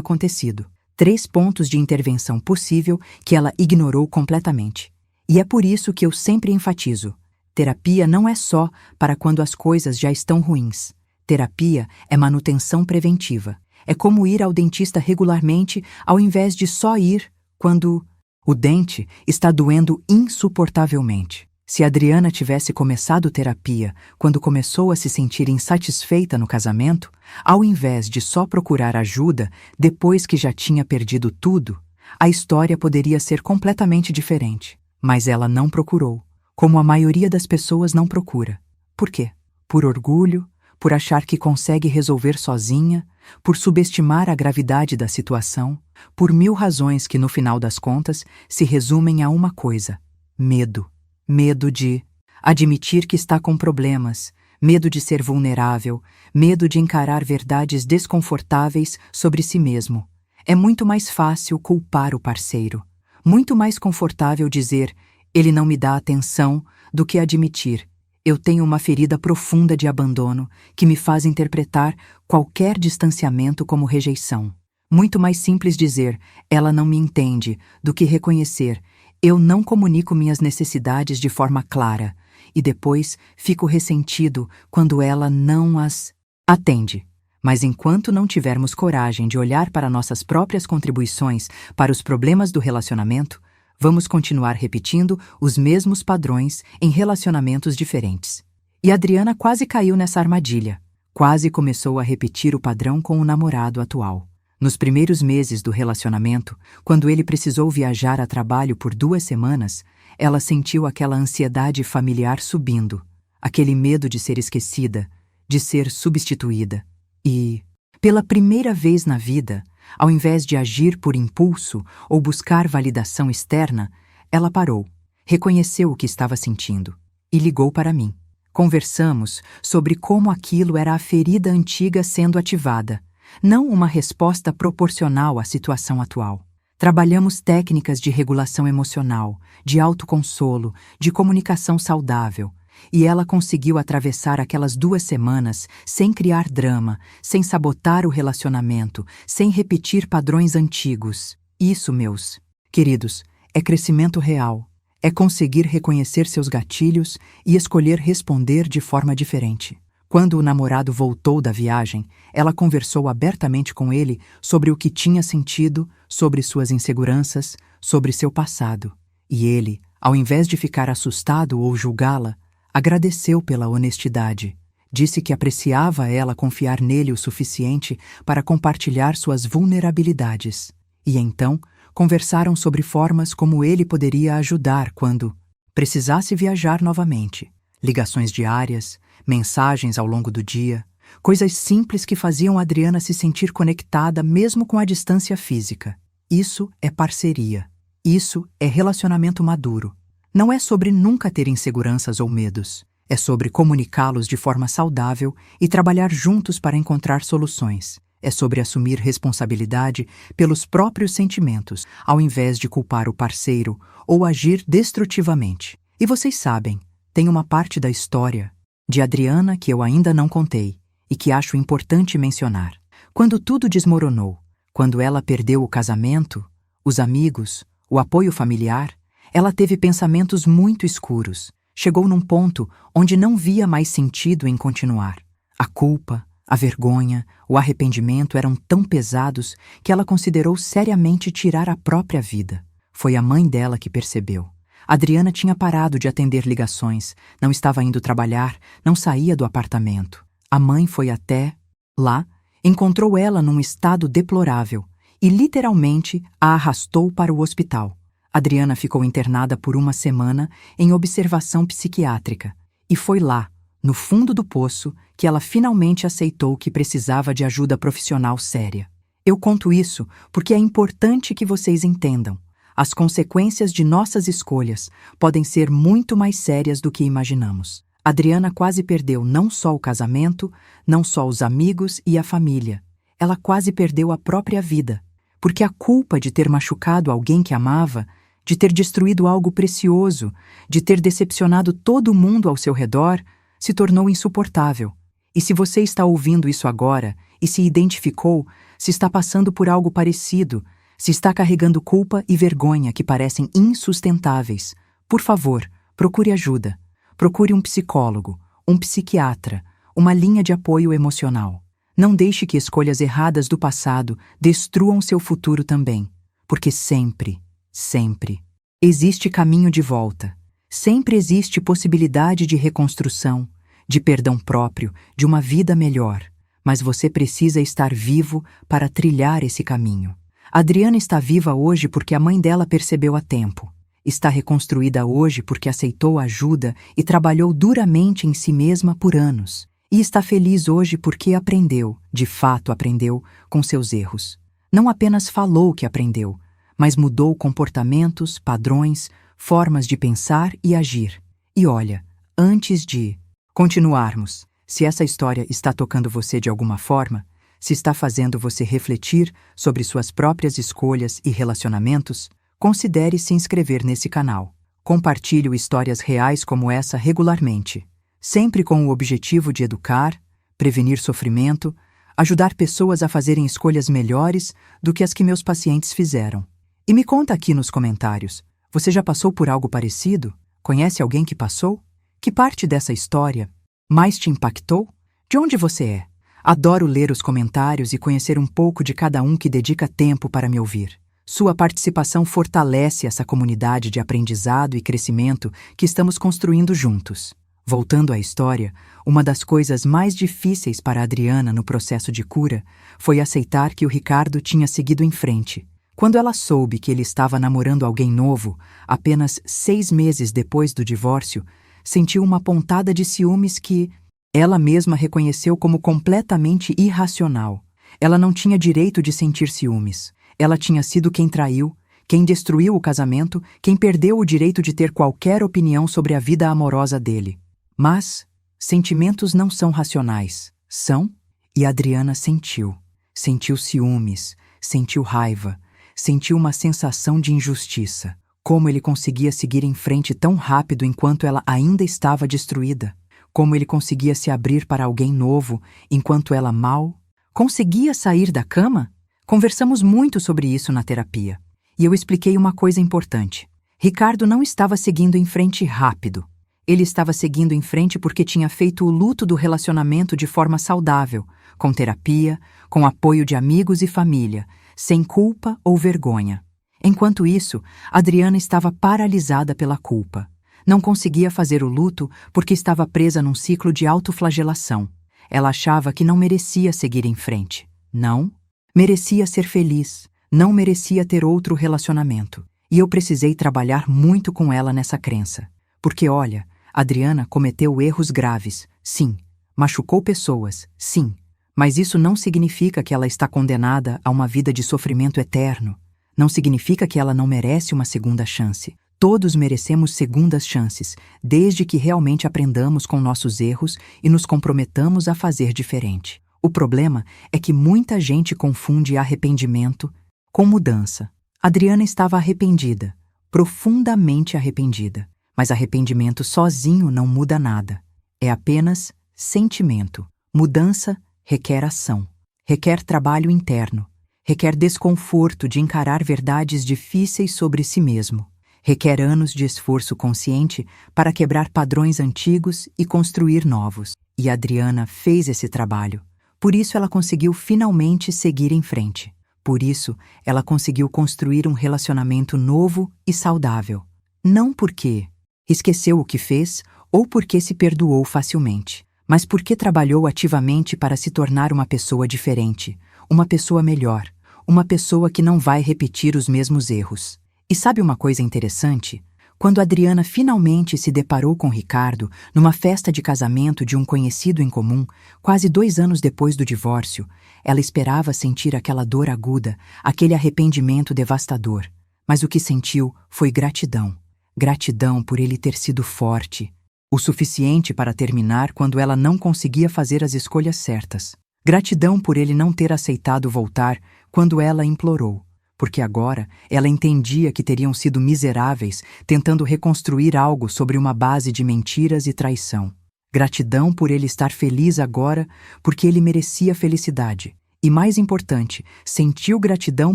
acontecido. 3 pontos de intervenção possível que ela ignorou completamente. E é por isso que eu sempre enfatizo: terapia não é só para quando as coisas já estão ruins. Terapia é manutenção preventiva. É como ir ao dentista regularmente ao invés de só ir quando o dente está doendo insuportavelmente. Se Adriana tivesse começado terapia quando começou a se sentir insatisfeita no casamento, ao invés de só procurar ajuda depois que já tinha perdido tudo, a história poderia ser completamente diferente. Mas ela não procurou, como a maioria das pessoas não procura. Por quê? Por orgulho, por achar que consegue resolver sozinha, por subestimar a gravidade da situação, por 1000 razões que, no final das contas, se resumem a uma coisa: medo. Medo de admitir que está com problemas, medo de ser vulnerável, medo de encarar verdades desconfortáveis sobre si mesmo. É muito mais fácil culpar o parceiro. Muito mais confortável dizer, ele não me dá atenção, do que admitir, eu tenho uma ferida profunda de abandono que me faz interpretar qualquer distanciamento como rejeição. Muito mais simples dizer, ela não me entende, do que reconhecer, eu não comunico minhas necessidades de forma clara, e depois fico ressentido quando ela não as atende. Mas enquanto não tivermos coragem de olhar para nossas próprias contribuições para os problemas do relacionamento, vamos continuar repetindo os mesmos padrões em relacionamentos diferentes. E Adriana quase caiu nessa armadilha. Quase começou a repetir o padrão com o namorado atual. Nos primeiros meses do relacionamento, quando ele precisou viajar a trabalho por 2 semanas, ela sentiu aquela ansiedade familiar subindo, aquele medo de ser esquecida, de ser substituída. E, pela primeira vez na vida, ao invés de agir por impulso ou buscar validação externa, ela parou, reconheceu o que estava sentindo e ligou para mim. Conversamos sobre como aquilo era a ferida antiga sendo ativada, não uma resposta proporcional à situação atual. Trabalhamos técnicas de regulação emocional, de autoconsolo, de comunicação saudável, e ela conseguiu atravessar aquelas 2 semanas sem criar drama, sem sabotar o relacionamento, sem repetir padrões antigos. Isso, meus queridos, é crescimento real. É conseguir reconhecer seus gatilhos e escolher responder de forma diferente. Quando o namorado voltou da viagem, ela conversou abertamente com ele sobre o que tinha sentido, sobre suas inseguranças, sobre seu passado. E ele, ao invés de ficar assustado ou julgá-la, agradeceu pela honestidade. Disse que apreciava ela confiar nele o suficiente para compartilhar suas vulnerabilidades. E então, conversaram sobre formas como ele poderia ajudar quando precisasse viajar novamente. Ligações diárias, mensagens ao longo do dia, coisas simples que faziam Adriana se sentir conectada mesmo com a distância física. Isso é parceria. Isso é relacionamento maduro. Não é sobre nunca ter inseguranças ou medos. É sobre comunicá-los de forma saudável e trabalhar juntos para encontrar soluções. É sobre assumir responsabilidade pelos próprios sentimentos, ao invés de culpar o parceiro ou agir destrutivamente. E vocês sabem, tem uma parte da história de Adriana que eu ainda não contei e que acho importante mencionar. Quando tudo desmoronou, quando ela perdeu o casamento, os amigos, o apoio familiar, ela teve pensamentos muito escuros. Chegou num ponto onde não via mais sentido em continuar. A culpa, a vergonha, o arrependimento eram tão pesados que ela considerou seriamente tirar a própria vida. Foi a mãe dela que percebeu. Adriana tinha parado de atender ligações, não estava indo trabalhar, não saía do apartamento. A mãe foi até lá, encontrou ela num estado deplorável e literalmente a arrastou para o hospital. Adriana ficou internada por uma semana em observação psiquiátrica e foi lá, no fundo do poço, que ela finalmente aceitou que precisava de ajuda profissional séria. Eu conto isso porque é importante que vocês entendam. As consequências de nossas escolhas podem ser muito mais sérias do que imaginamos. Adriana quase perdeu não só o casamento, não só os amigos e a família. Ela quase perdeu a própria vida, porque a culpa de ter machucado alguém que amava, de ter destruído algo precioso, de ter decepcionado todo mundo ao seu redor, se tornou insuportável. E se você está ouvindo isso agora e se identificou, se está passando por algo parecido, se está carregando culpa e vergonha que parecem insustentáveis, por favor, procure ajuda. Procure um psicólogo, um psiquiatra, uma linha de apoio emocional. Não deixe que escolhas erradas do passado destruam seu futuro também, porque sempre, sempre, existe caminho de volta. Sempre existe possibilidade de reconstrução, de perdão próprio, de uma vida melhor. Mas você precisa estar vivo para trilhar esse caminho. Adriana está viva hoje porque a mãe dela percebeu a tempo. Está reconstruída hoje porque aceitou ajuda e trabalhou duramente em si mesma por anos. E está feliz hoje porque aprendeu, de fato aprendeu, com seus erros. Não apenas falou que aprendeu, mas mudou comportamentos, padrões, formas de pensar e agir. E olha, antes de continuarmos, se essa história está tocando você de alguma forma, se está fazendo você refletir sobre suas próprias escolhas e relacionamentos, considere se inscrever nesse canal. Compartilhe histórias reais como essa regularmente, sempre com o objetivo de educar, prevenir sofrimento, ajudar pessoas a fazerem escolhas melhores do que as que meus pacientes fizeram. E me conta aqui nos comentários, você já passou por algo parecido? Conhece alguém que passou? Que parte dessa história mais te impactou? De onde você é? Adoro ler os comentários e conhecer um pouco de cada um que dedica tempo para me ouvir. Sua participação fortalece essa comunidade de aprendizado e crescimento que estamos construindo juntos. Voltando à história, uma das coisas mais difíceis para Adriana no processo de cura foi aceitar que o Ricardo tinha seguido em frente. Quando ela soube que ele estava namorando alguém novo, apenas 6 meses depois do divórcio, sentiu uma pontada de ciúmes que ela mesma reconheceu como completamente irracional. Ela não tinha direito de sentir ciúmes. Ela tinha sido quem traiu, quem destruiu o casamento, quem perdeu o direito de ter qualquer opinião sobre a vida amorosa dele. Mas sentimentos não são racionais, são? E Adriana sentiu. Sentiu ciúmes, sentiu raiva, sentiu uma sensação de injustiça. Como ele conseguia seguir em frente tão rápido enquanto ela ainda estava destruída? Como ele conseguia se abrir para alguém novo enquanto ela mal conseguia sair da cama? Conversamos muito sobre isso na terapia. E eu expliquei uma coisa importante. Ricardo não estava seguindo em frente rápido. Ele estava seguindo em frente porque tinha feito o luto do relacionamento de forma saudável, com terapia, com apoio de amigos e família, sem culpa ou vergonha. Enquanto isso, Adriana estava paralisada pela culpa. Não conseguia fazer o luto porque estava presa num ciclo de autoflagelação. Ela achava que não merecia seguir em frente. Não merecia ser feliz, não merecia ter outro relacionamento. E eu precisei trabalhar muito com ela nessa crença. Porque, olha, Adriana cometeu erros graves, sim. Machucou pessoas, sim. Mas isso não significa que ela está condenada a uma vida de sofrimento eterno. Não significa que ela não merece uma segunda chance. Todos merecemos segundas chances, desde que realmente aprendamos com nossos erros e nos comprometamos a fazer diferente. O problema é que muita gente confunde arrependimento com mudança. Adriana estava arrependida, profundamente arrependida, Mas arrependimento sozinho não muda nada. É apenas sentimento. Mudança requer ação. Requer trabalho interno. Requer desconforto de encarar verdades difíceis sobre si mesmo. Requer anos de esforço consciente para quebrar padrões antigos e construir novos. E Adriana fez esse trabalho. Por isso ela conseguiu finalmente seguir em frente. Por isso ela conseguiu construir um relacionamento novo e saudável. Não porque esqueceu o que fez ou porque se perdoou facilmente, mas porque trabalhou ativamente para se tornar uma pessoa diferente, uma pessoa melhor, uma pessoa que não vai repetir os mesmos erros. E sabe uma coisa interessante? Quando Adriana finalmente se deparou com Ricardo numa festa de casamento de um conhecido em comum, quase 2 anos depois do divórcio, ela esperava sentir aquela dor aguda, aquele arrependimento devastador. Mas o que sentiu foi gratidão. Gratidão por ele ter sido forte, o suficiente para terminar quando ela não conseguia fazer as escolhas certas. Gratidão por ele não ter aceitado voltar quando ela implorou. Porque agora ela entendia que teriam sido miseráveis tentando reconstruir algo sobre uma base de mentiras e traição. Gratidão por ele estar feliz agora, porque ele merecia felicidade. E mais importante, sentiu gratidão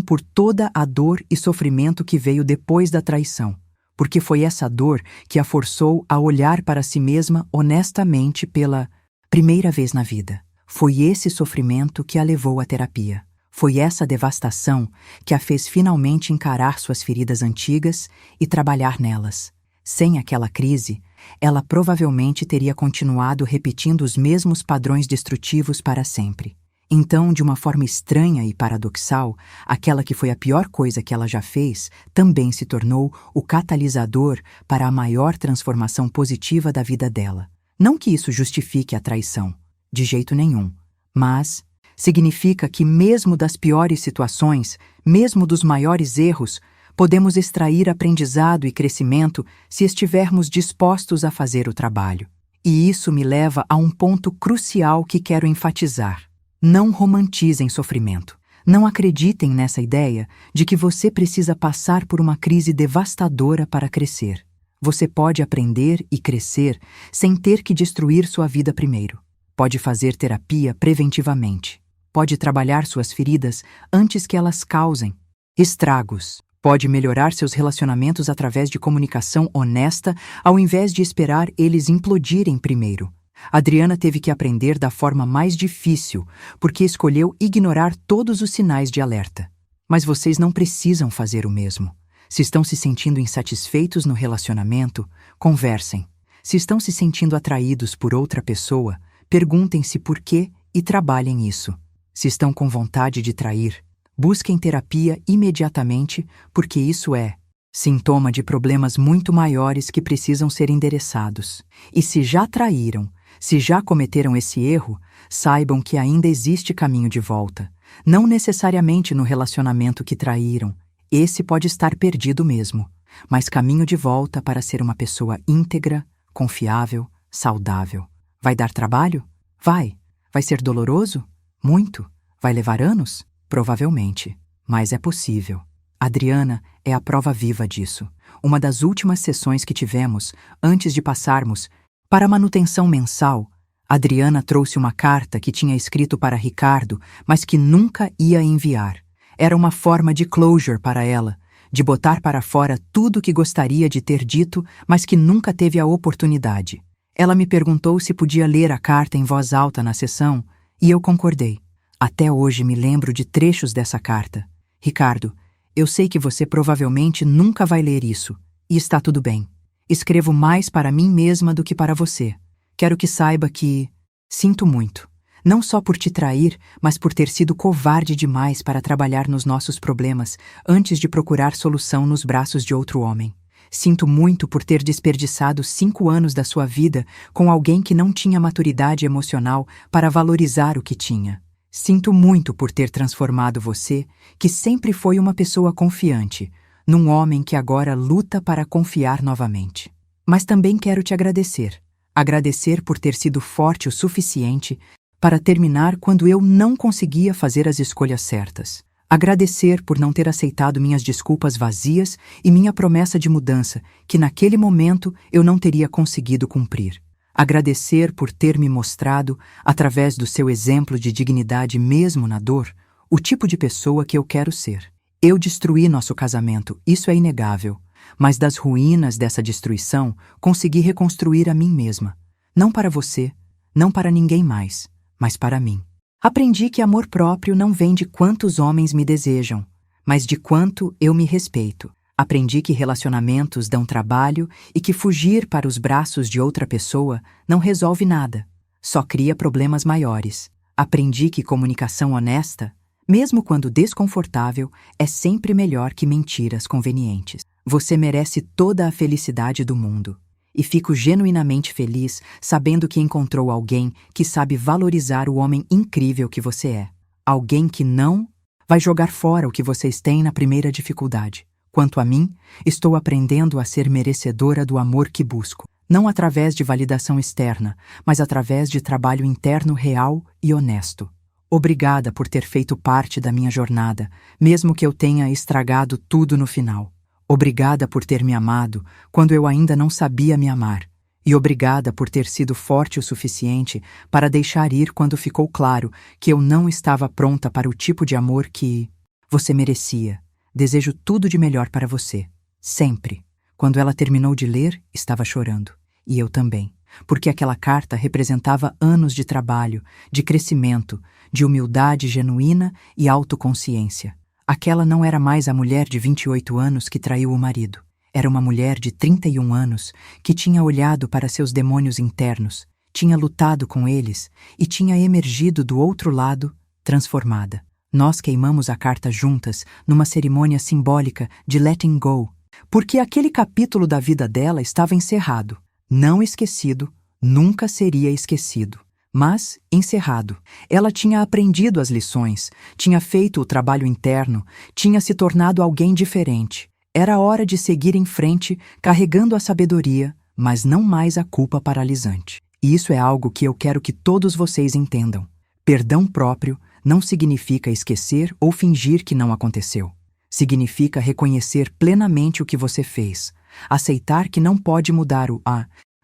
por toda a dor e sofrimento que veio depois da traição. Porque foi essa dor que a forçou a olhar para si mesma honestamente pela primeira vez na vida. Foi esse sofrimento que a levou à terapia. Foi essa devastação que a fez finalmente encarar suas feridas antigas e trabalhar nelas. Sem aquela crise, ela provavelmente teria continuado repetindo os mesmos padrões destrutivos para sempre. Então, de uma forma estranha e paradoxal, aquela que foi a pior coisa que ela já fez também se tornou o catalisador para a maior transformação positiva da vida dela. Não que isso justifique a traição, de jeito nenhum, mas significa que mesmo das piores situações, mesmo dos maiores erros, podemos extrair aprendizado e crescimento se estivermos dispostos a fazer o trabalho. E isso me leva a um ponto crucial que quero enfatizar. Não romantizem sofrimento. Não acreditem nessa ideia de que você precisa passar por uma crise devastadora para crescer. Você pode aprender e crescer sem ter que destruir sua vida primeiro. Pode fazer terapia preventivamente. Pode trabalhar suas feridas antes que elas causem estragos. Pode melhorar seus relacionamentos através de comunicação honesta ao invés de esperar eles implodirem primeiro. Adriana teve que aprender da forma mais difícil, porque escolheu ignorar todos os sinais de alerta. Mas vocês não precisam fazer o mesmo. Se estão se sentindo insatisfeitos no relacionamento, conversem. Se estão se sentindo atraídos por outra pessoa, perguntem-se por quê e trabalhem isso. Se estão com vontade de trair, busquem terapia imediatamente, porque isso é sintoma de problemas muito maiores que precisam ser endereçados. E se já traíram, se já cometeram esse erro, saibam que ainda existe caminho de volta. Não necessariamente no relacionamento que traíram, esse pode estar perdido mesmo, mas caminho de volta para ser uma pessoa íntegra, confiável, saudável. Vai dar trabalho? Vai. Vai ser doloroso? Muito. Vai levar anos? Provavelmente. Mas é possível. Adriana é a prova viva disso. Uma das últimas sessões que tivemos, antes de passarmos para a manutenção mensal, Adriana trouxe uma carta que tinha escrito para Ricardo, mas que nunca ia enviar. Era uma forma de closure para ela, de botar para fora tudo que gostaria de ter dito, mas que nunca teve a oportunidade. Ela me perguntou se podia ler a carta em voz alta na sessão, e eu concordei. Até hoje me lembro de trechos dessa carta. Ricardo, eu sei que você provavelmente nunca vai ler isso, e está tudo bem. Escrevo mais para mim mesma do que para você. Quero que saiba que sinto muito. Não só por te trair, mas por ter sido covarde demais para trabalhar nos nossos problemas antes de procurar solução nos braços de outro homem. Sinto muito por ter desperdiçado 5 anos da sua vida com alguém que não tinha maturidade emocional para valorizar o que tinha. Sinto muito por ter transformado você, que sempre foi uma pessoa confiante, num homem que agora luta para confiar novamente. Mas também quero te agradecer. Agradecer por ter sido forte o suficiente para terminar quando eu não conseguia fazer as escolhas certas. Agradecer por não ter aceitado minhas desculpas vazias e minha promessa de mudança, que naquele momento eu não teria conseguido cumprir. Agradecer por ter me mostrado, através do seu exemplo de dignidade mesmo na dor, o tipo de pessoa que eu quero ser. Eu destruí nosso casamento, isso é inegável, mas das ruínas dessa destruição consegui reconstruir a mim mesma. Não para você, não para ninguém mais, mas para mim. Aprendi que amor próprio não vem de quantos homens me desejam, mas de quanto eu me respeito. Aprendi que relacionamentos dão trabalho e que fugir para os braços de outra pessoa não resolve nada, só cria problemas maiores. Aprendi que comunicação honesta, mesmo quando desconfortável, é sempre melhor que mentiras convenientes. Você merece toda a felicidade do mundo. E fico genuinamente feliz sabendo que encontrou alguém que sabe valorizar o homem incrível que você é. Alguém que não vai jogar fora o que vocês têm na primeira dificuldade. Quanto a mim, estou aprendendo a ser merecedora do amor que busco. Não através de validação externa, mas através de trabalho interno real e honesto. Obrigada por ter feito parte da minha jornada, mesmo que eu tenha estragado tudo no final. Obrigada por ter me amado quando eu ainda não sabia me amar. E obrigada por ter sido forte o suficiente para deixar ir quando ficou claro que eu não estava pronta para o tipo de amor que você merecia. Desejo tudo de melhor para você. Sempre. Quando ela terminou de ler, estava chorando. E eu também. Porque aquela carta representava anos de trabalho, de crescimento, de humildade genuína e autoconsciência. Aquela não era mais a mulher de 28 anos que traiu o marido. Era uma mulher de 31 anos que tinha olhado para seus demônios internos, tinha lutado com eles e tinha emergido do outro lado, transformada. Nós queimamos a carta juntas numa cerimônia simbólica de letting go, porque aquele capítulo da vida dela estava encerrado. Não esquecido, nunca seria esquecido. Mas, encerrado, ela tinha aprendido as lições, tinha feito o trabalho interno, tinha se tornado alguém diferente. Era hora de seguir em frente, carregando a sabedoria, mas não mais a culpa paralisante. E isso é algo que eu quero que todos vocês entendam. Perdão próprio não significa esquecer ou fingir que não aconteceu. Significa reconhecer plenamente o que você fez, aceitar que não pode mudar o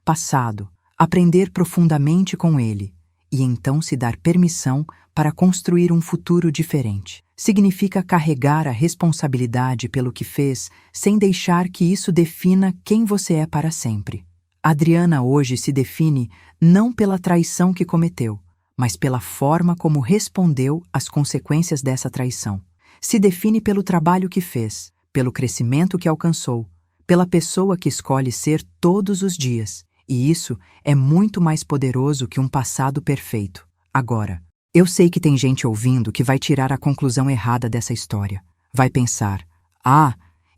passado, aprender profundamente com ele, e então se dar permissão para construir um futuro diferente. Significa carregar a responsabilidade pelo que fez sem deixar que isso defina quem você é para sempre. Adriana hoje se define não pela traição que cometeu, mas pela forma como respondeu às consequências dessa traição. Se define pelo trabalho que fez, pelo crescimento que alcançou, pela pessoa que escolhe ser todos os dias. E isso é muito mais poderoso que um passado perfeito. Agora, eu sei que tem gente ouvindo que vai tirar a conclusão errada dessa história. Vai pensar,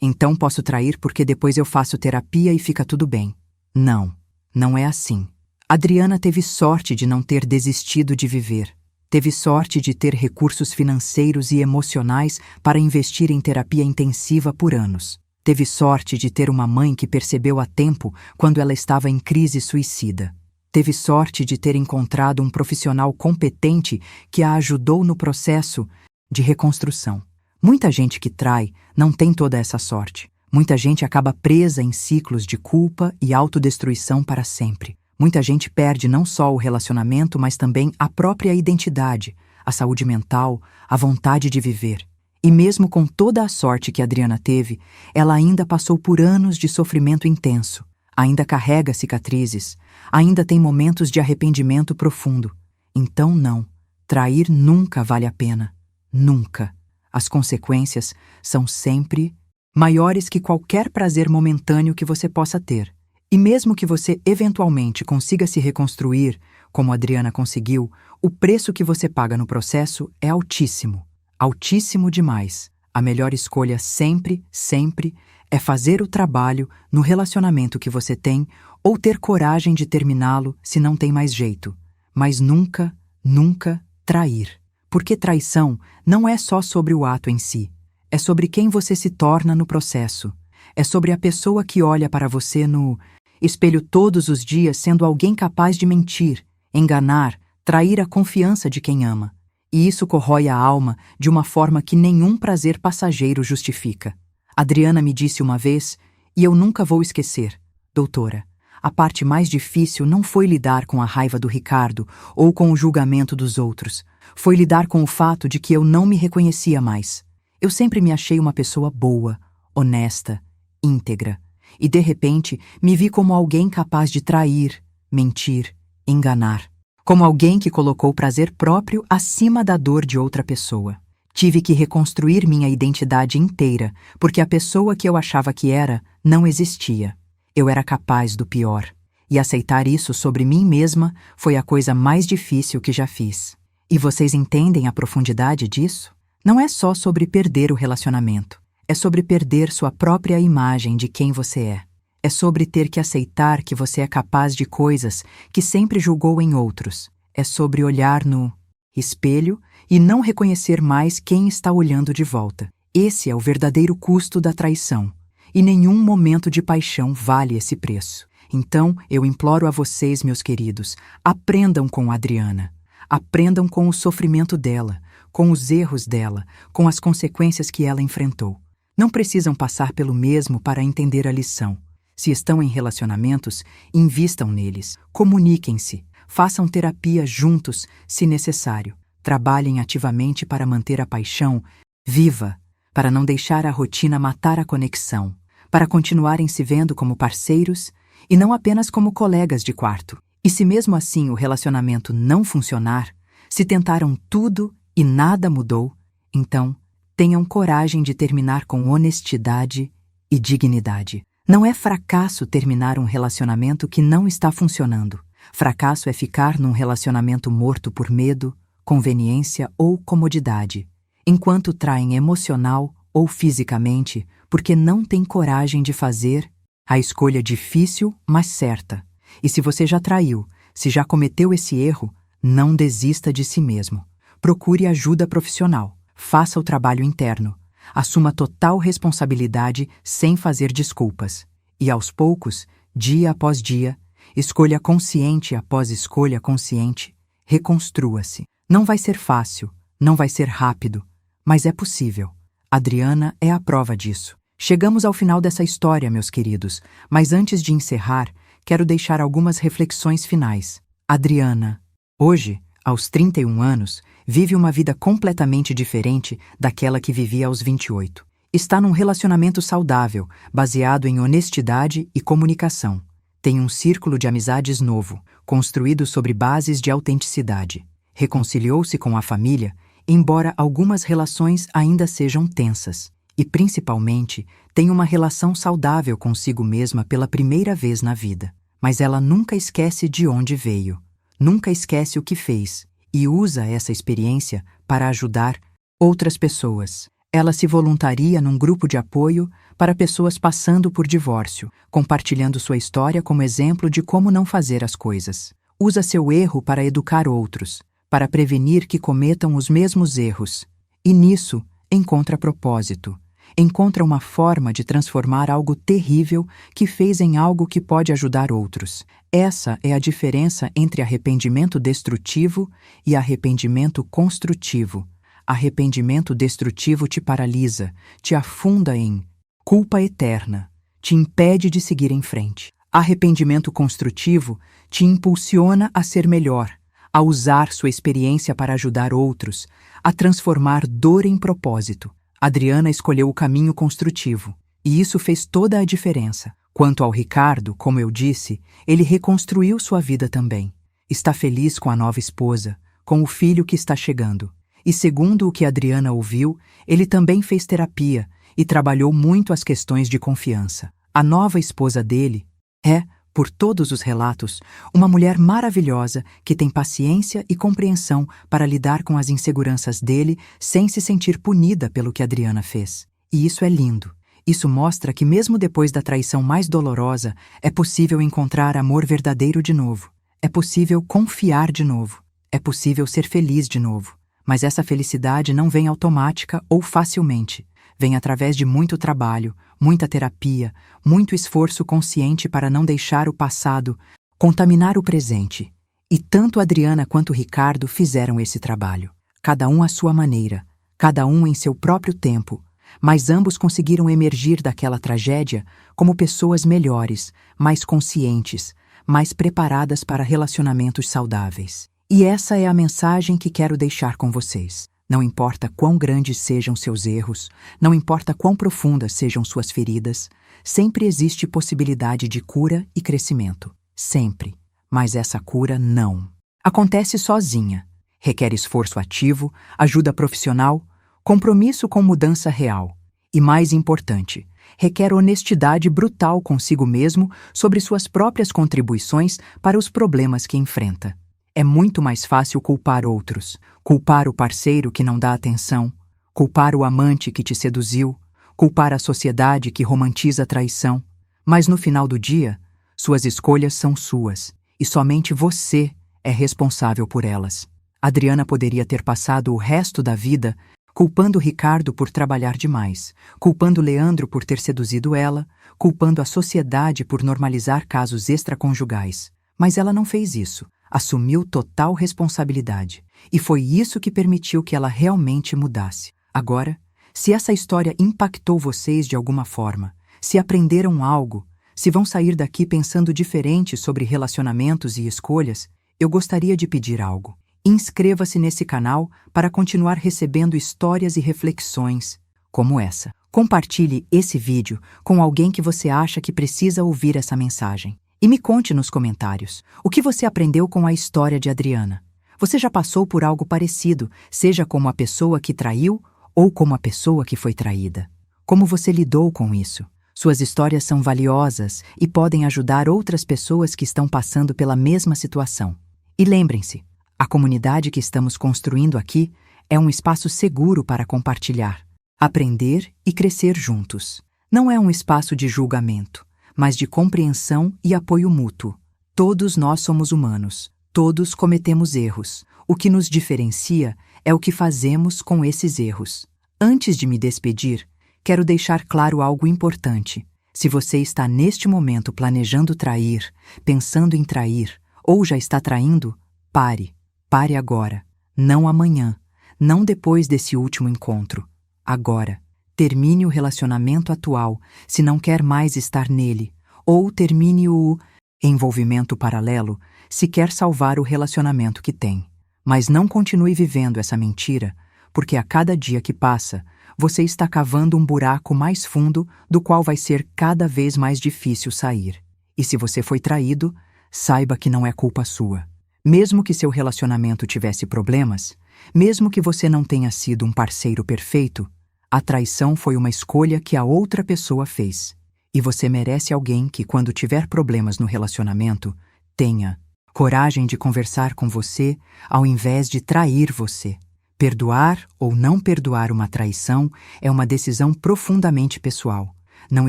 então posso trair porque depois eu faço terapia e fica tudo bem. Não, não é assim. Adriana teve sorte de não ter desistido de viver. Teve sorte de ter recursos financeiros e emocionais para investir em terapia intensiva por anos. Teve sorte de ter uma mãe que percebeu a tempo quando ela estava em crise suicida. Teve sorte de ter encontrado um profissional competente que a ajudou no processo de reconstrução. Muita gente que trai não tem toda essa sorte. Muita gente acaba presa em ciclos de culpa e autodestruição para sempre. Muita gente perde não só o relacionamento, mas também a própria identidade, a saúde mental, a vontade de viver. E mesmo com toda a sorte que Adriana teve, ela ainda passou por anos de sofrimento intenso, ainda carrega cicatrizes, ainda tem momentos de arrependimento profundo. Então não, trair nunca vale a pena. Nunca. As consequências são sempre maiores que qualquer prazer momentâneo que você possa ter. E mesmo que você eventualmente consiga se reconstruir, como Adriana conseguiu, o preço que você paga no processo é altíssimo. Altíssimo demais. A melhor escolha sempre, sempre, é fazer o trabalho no relacionamento que você tem ou ter coragem de terminá-lo se não tem mais jeito. Mas nunca, nunca trair. Porque traição não é só sobre o ato em si. É sobre quem você se torna no processo. É sobre a pessoa que olha para você no espelho todos os dias sendo alguém capaz de mentir, enganar, trair a confiança de quem ama. E isso corrói a alma de uma forma que nenhum prazer passageiro justifica. Adriana me disse uma vez, e eu nunca vou esquecer: doutora, a parte mais difícil não foi lidar com a raiva do Ricardo ou com o julgamento dos outros. Foi lidar com o fato de que eu não me reconhecia mais. Eu sempre me achei uma pessoa boa, honesta, íntegra. E de repente me vi como alguém capaz de trair, mentir, enganar. Como alguém que colocou prazer próprio acima da dor de outra pessoa. Tive que reconstruir minha identidade inteira, porque a pessoa que eu achava que era não existia. Eu era capaz do pior. E aceitar isso sobre mim mesma foi a coisa mais difícil que já fiz. E vocês entendem a profundidade disso? Não é só sobre perder o relacionamento. É sobre perder sua própria imagem de quem você é. É sobre ter que aceitar que você é capaz de coisas que sempre julgou em outros. É sobre olhar no espelho e não reconhecer mais quem está olhando de volta. Esse é o verdadeiro custo da traição. E nenhum momento de paixão vale esse preço. Então, eu imploro a vocês, meus queridos, aprendam com Adriana. Aprendam com o sofrimento dela, com os erros dela, com as consequências que ela enfrentou. Não precisam passar pelo mesmo para entender a lição. Se estão em relacionamentos, invistam neles, comuniquem-se, façam terapia juntos, se necessário. Trabalhem ativamente para manter a paixão viva, para não deixar a rotina matar a conexão, para continuarem se vendo como parceiros e não apenas como colegas de quarto. E se mesmo assim o relacionamento não funcionar, se tentaram tudo e nada mudou, então tenham coragem de terminar com honestidade e dignidade. Não é fracasso terminar um relacionamento que não está funcionando. Fracasso é ficar num relacionamento morto por medo, conveniência ou comodidade, enquanto traem emocional ou fisicamente porque não têm coragem de fazer a escolha difícil, mas certa. E se você já traiu, se já cometeu esse erro, não desista de si mesmo. Procure ajuda profissional, faça o trabalho interno, assuma total responsabilidade sem fazer desculpas. E aos poucos, dia após dia, escolha consciente após escolha consciente, reconstrua-se. Não vai ser fácil, não vai ser rápido, mas é possível. Adriana é a prova disso. Chegamos ao final dessa história, meus queridos, mas antes de encerrar, quero deixar algumas reflexões finais. Adriana, hoje, aos 31 anos, vive uma vida completamente diferente daquela que vivia aos 28. Está num relacionamento saudável, baseado em honestidade e comunicação. Tem um círculo de amizades novo, construído sobre bases de autenticidade. Reconciliou-se com a família, embora algumas relações ainda sejam tensas. E, principalmente, tem uma relação saudável consigo mesma pela primeira vez na vida. Mas ela nunca esquece de onde veio, nunca esquece o que fez, e usa essa experiência para ajudar outras pessoas. Ela se voluntaria num grupo de apoio para pessoas passando por divórcio, compartilhando sua história como exemplo de como não fazer as coisas. Usa seu erro para educar outros, para prevenir que cometam os mesmos erros. E nisso, encontra propósito. Encontra uma forma de transformar algo terrível que fez em algo que pode ajudar outros. Essa é a diferença entre arrependimento destrutivo e arrependimento construtivo. Arrependimento destrutivo te paralisa, te afunda em culpa eterna, te impede de seguir em frente. Arrependimento construtivo te impulsiona a ser melhor, a usar sua experiência para ajudar outros, a transformar dor em propósito. Adriana escolheu o caminho construtivo, e isso fez toda a diferença. Quanto ao Ricardo, como eu disse, ele reconstruiu sua vida também. Está feliz com a nova esposa, com o filho que está chegando. E segundo o que Adriana ouviu, ele também fez terapia e trabalhou muito as questões de confiança. A nova esposa dele é, por todos os relatos, uma mulher maravilhosa que tem paciência e compreensão para lidar com as inseguranças dele sem se sentir punida pelo que Adriana fez. E isso é lindo. Isso mostra que mesmo depois da traição mais dolorosa, é possível encontrar amor verdadeiro de novo. É possível confiar de novo. É possível ser feliz de novo. Mas essa felicidade não vem automática ou facilmente. Vem através de muito trabalho, muita terapia, muito esforço consciente para não deixar o passado contaminar o presente. E tanto Adriana quanto Ricardo fizeram esse trabalho. cada um à sua maneira, cada um em seu próprio tempo, mas ambos conseguiram emergir daquela tragédia como pessoas melhores, mais conscientes, mais preparadas para relacionamentos saudáveis. E essa é a mensagem que quero deixar com vocês. Não importa quão grandes sejam seus erros, não importa quão profundas sejam suas feridas, sempre existe possibilidade de cura e crescimento. Sempre. Mas essa cura não acontece sozinha. Requer esforço ativo, ajuda profissional, compromisso com mudança real. E mais importante, requer honestidade brutal consigo mesmo sobre suas próprias contribuições para os problemas que enfrenta. É muito mais fácil culpar outros, culpar o parceiro que não dá atenção, culpar o amante que te seduziu, culpar a sociedade que romantiza a traição. Mas no final do dia, suas escolhas são suas, e somente você é responsável por elas. Adriana poderia ter passado o resto da vida culpando Ricardo por trabalhar demais, culpando Leandro por ter seduzido ela, culpando a sociedade por normalizar casos extraconjugais. Mas ela não fez isso. Assumiu total responsabilidade. E foi isso que permitiu que ela realmente mudasse. Agora, se essa história impactou vocês de alguma forma, se aprenderam algo, se vão sair daqui pensando diferente sobre relacionamentos e escolhas, eu gostaria de pedir algo. Inscreva-se nesse canal para continuar recebendo histórias e reflexões como essa. Compartilhe esse vídeo com alguém que você acha que precisa ouvir essa mensagem. E me conte nos comentários o que você aprendeu com a história de Adriana. Você já passou por algo parecido, seja como a pessoa que traiu ou como a pessoa que foi traída. Como você lidou com isso? Suas histórias são valiosas e podem ajudar outras pessoas que estão passando pela mesma situação. E lembrem-se, a comunidade que estamos construindo aqui é um espaço seguro para compartilhar, aprender e crescer juntos. Não é um espaço de julgamento, mas de compreensão e apoio mútuo. Todos nós somos humanos, todos cometemos erros. O que nos diferencia é o que fazemos com esses erros. Antes de me despedir, quero deixar claro algo importante. Se você está neste momento planejando trair, pensando em trair, ou já está traindo, pare. Pare agora, não amanhã, não depois desse último encontro. Agora, termine o relacionamento atual se não quer mais estar nele, ou termine o envolvimento paralelo se quer salvar o relacionamento que tem. Mas não continue vivendo essa mentira, porque a cada dia que passa, você está cavando um buraco mais fundo do qual vai ser cada vez mais difícil sair. E se você foi traído, saiba que não é culpa sua. Mesmo que seu relacionamento tivesse problemas, mesmo que você não tenha sido um parceiro perfeito, a traição foi uma escolha que a outra pessoa fez. E você merece alguém que, quando tiver problemas no relacionamento, tenha coragem de conversar com você ao invés de trair você. Perdoar ou não perdoar uma traição é uma decisão profundamente pessoal. Não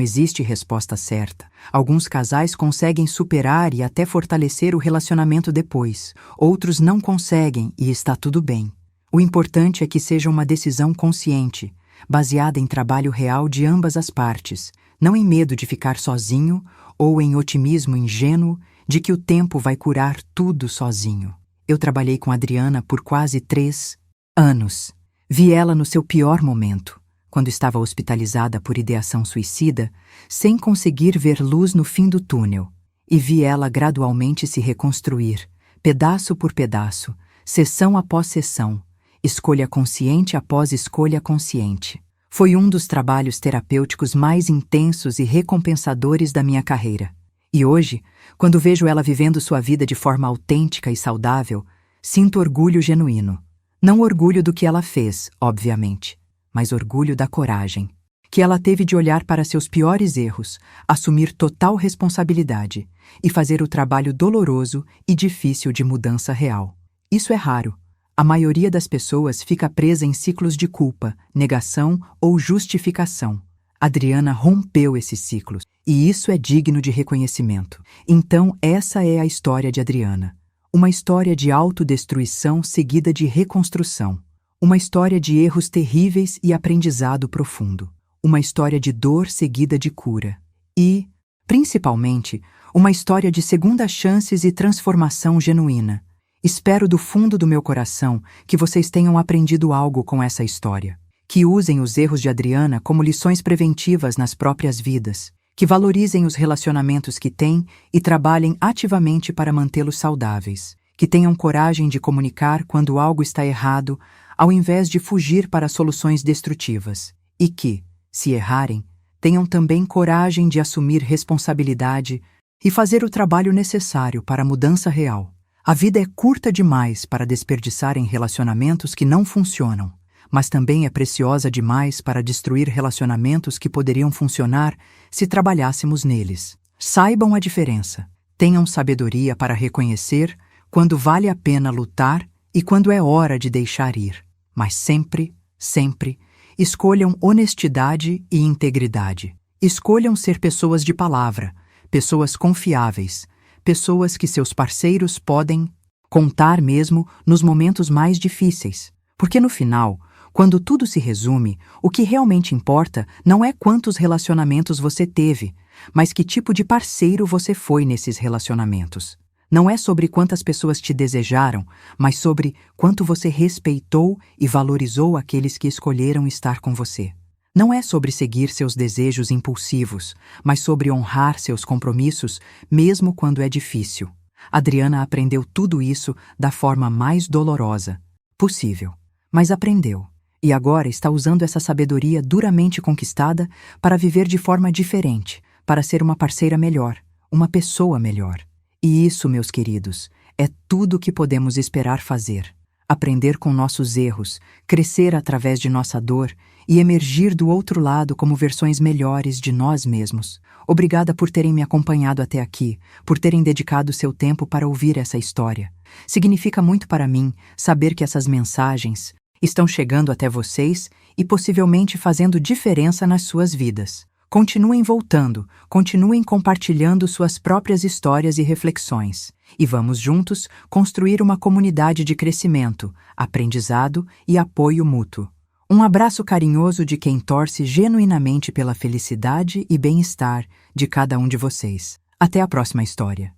existe resposta certa. Alguns casais conseguem superar e até fortalecer o relacionamento depois. Outros não conseguem e está tudo bem. O importante é que seja uma decisão consciente, baseada em trabalho real de ambas as partes, não em medo de ficar sozinho ou em otimismo ingênuo de que o tempo vai curar tudo sozinho. Eu trabalhei com Adriana por quase 3 anos. Vi ela no seu pior momento, quando estava hospitalizada por ideação suicida, sem conseguir ver luz no fim do túnel, e vi ela gradualmente se reconstruir, pedaço por pedaço, sessão após sessão, escolha consciente após escolha consciente. Foi um dos trabalhos terapêuticos mais intensos e recompensadores da minha carreira. E hoje, quando vejo ela vivendo sua vida de forma autêntica e saudável, sinto orgulho genuíno. Não orgulho do que ela fez, obviamente, mas orgulho da coragem que ela teve de olhar para seus piores erros, assumir total responsabilidade e fazer o trabalho doloroso e difícil de mudança real. Isso é raro. A maioria das pessoas fica presa em ciclos de culpa, negação ou justificação. Adriana rompeu esses ciclos, e isso é digno de reconhecimento. Então, essa é a história de Adriana. Uma história de autodestruição seguida de reconstrução. Uma história de erros terríveis e aprendizado profundo. Uma história de dor seguida de cura. E, principalmente, uma história de segundas chances e transformação genuína. Espero do fundo do meu coração que vocês tenham aprendido algo com essa história. Que usem os erros de Adriana como lições preventivas nas próprias vidas. Que valorizem os relacionamentos que têm e trabalhem ativamente para mantê-los saudáveis. Que tenham coragem de comunicar quando algo está errado, ao invés de fugir para soluções destrutivas. E que, se errarem, tenham também coragem de assumir responsabilidade e fazer o trabalho necessário para a mudança real. A vida é curta demais para desperdiçar em relacionamentos que não funcionam, mas também é preciosa demais para destruir relacionamentos que poderiam funcionar se trabalhássemos neles. Saibam a diferença. Tenham sabedoria para reconhecer quando vale a pena lutar e quando é hora de deixar ir. Mas sempre, sempre, escolham honestidade e integridade. Escolham ser pessoas de palavra, pessoas confiáveis, pessoas que seus parceiros podem contar mesmo nos momentos mais difíceis. Porque no final, quando tudo se resume, o que realmente importa não é quantos relacionamentos você teve, mas que tipo de parceiro você foi nesses relacionamentos. Não é sobre quantas pessoas te desejaram, mas sobre quanto você respeitou e valorizou aqueles que escolheram estar com você. Não é sobre seguir seus desejos impulsivos, mas sobre honrar seus compromissos, mesmo quando é difícil. Adriana aprendeu tudo isso da forma mais dolorosa possível, mas aprendeu. E agora está usando essa sabedoria duramente conquistada para viver de forma diferente, para ser uma parceira melhor, uma pessoa melhor. E isso, meus queridos, é tudo o que podemos esperar fazer. Aprender com nossos erros, crescer através de nossa dor e emergir do outro lado como versões melhores de nós mesmos. Obrigada por terem me acompanhado até aqui, por terem dedicado seu tempo para ouvir essa história. Significa muito para mim saber que essas mensagens estão chegando até vocês e possivelmente fazendo diferença nas suas vidas. Continuem voltando, continuem compartilhando suas próprias histórias e reflexões. E vamos juntos construir uma comunidade de crescimento, aprendizado e apoio mútuo. Um abraço carinhoso de quem torce genuinamente pela felicidade e bem-estar de cada um de vocês. Até a próxima história.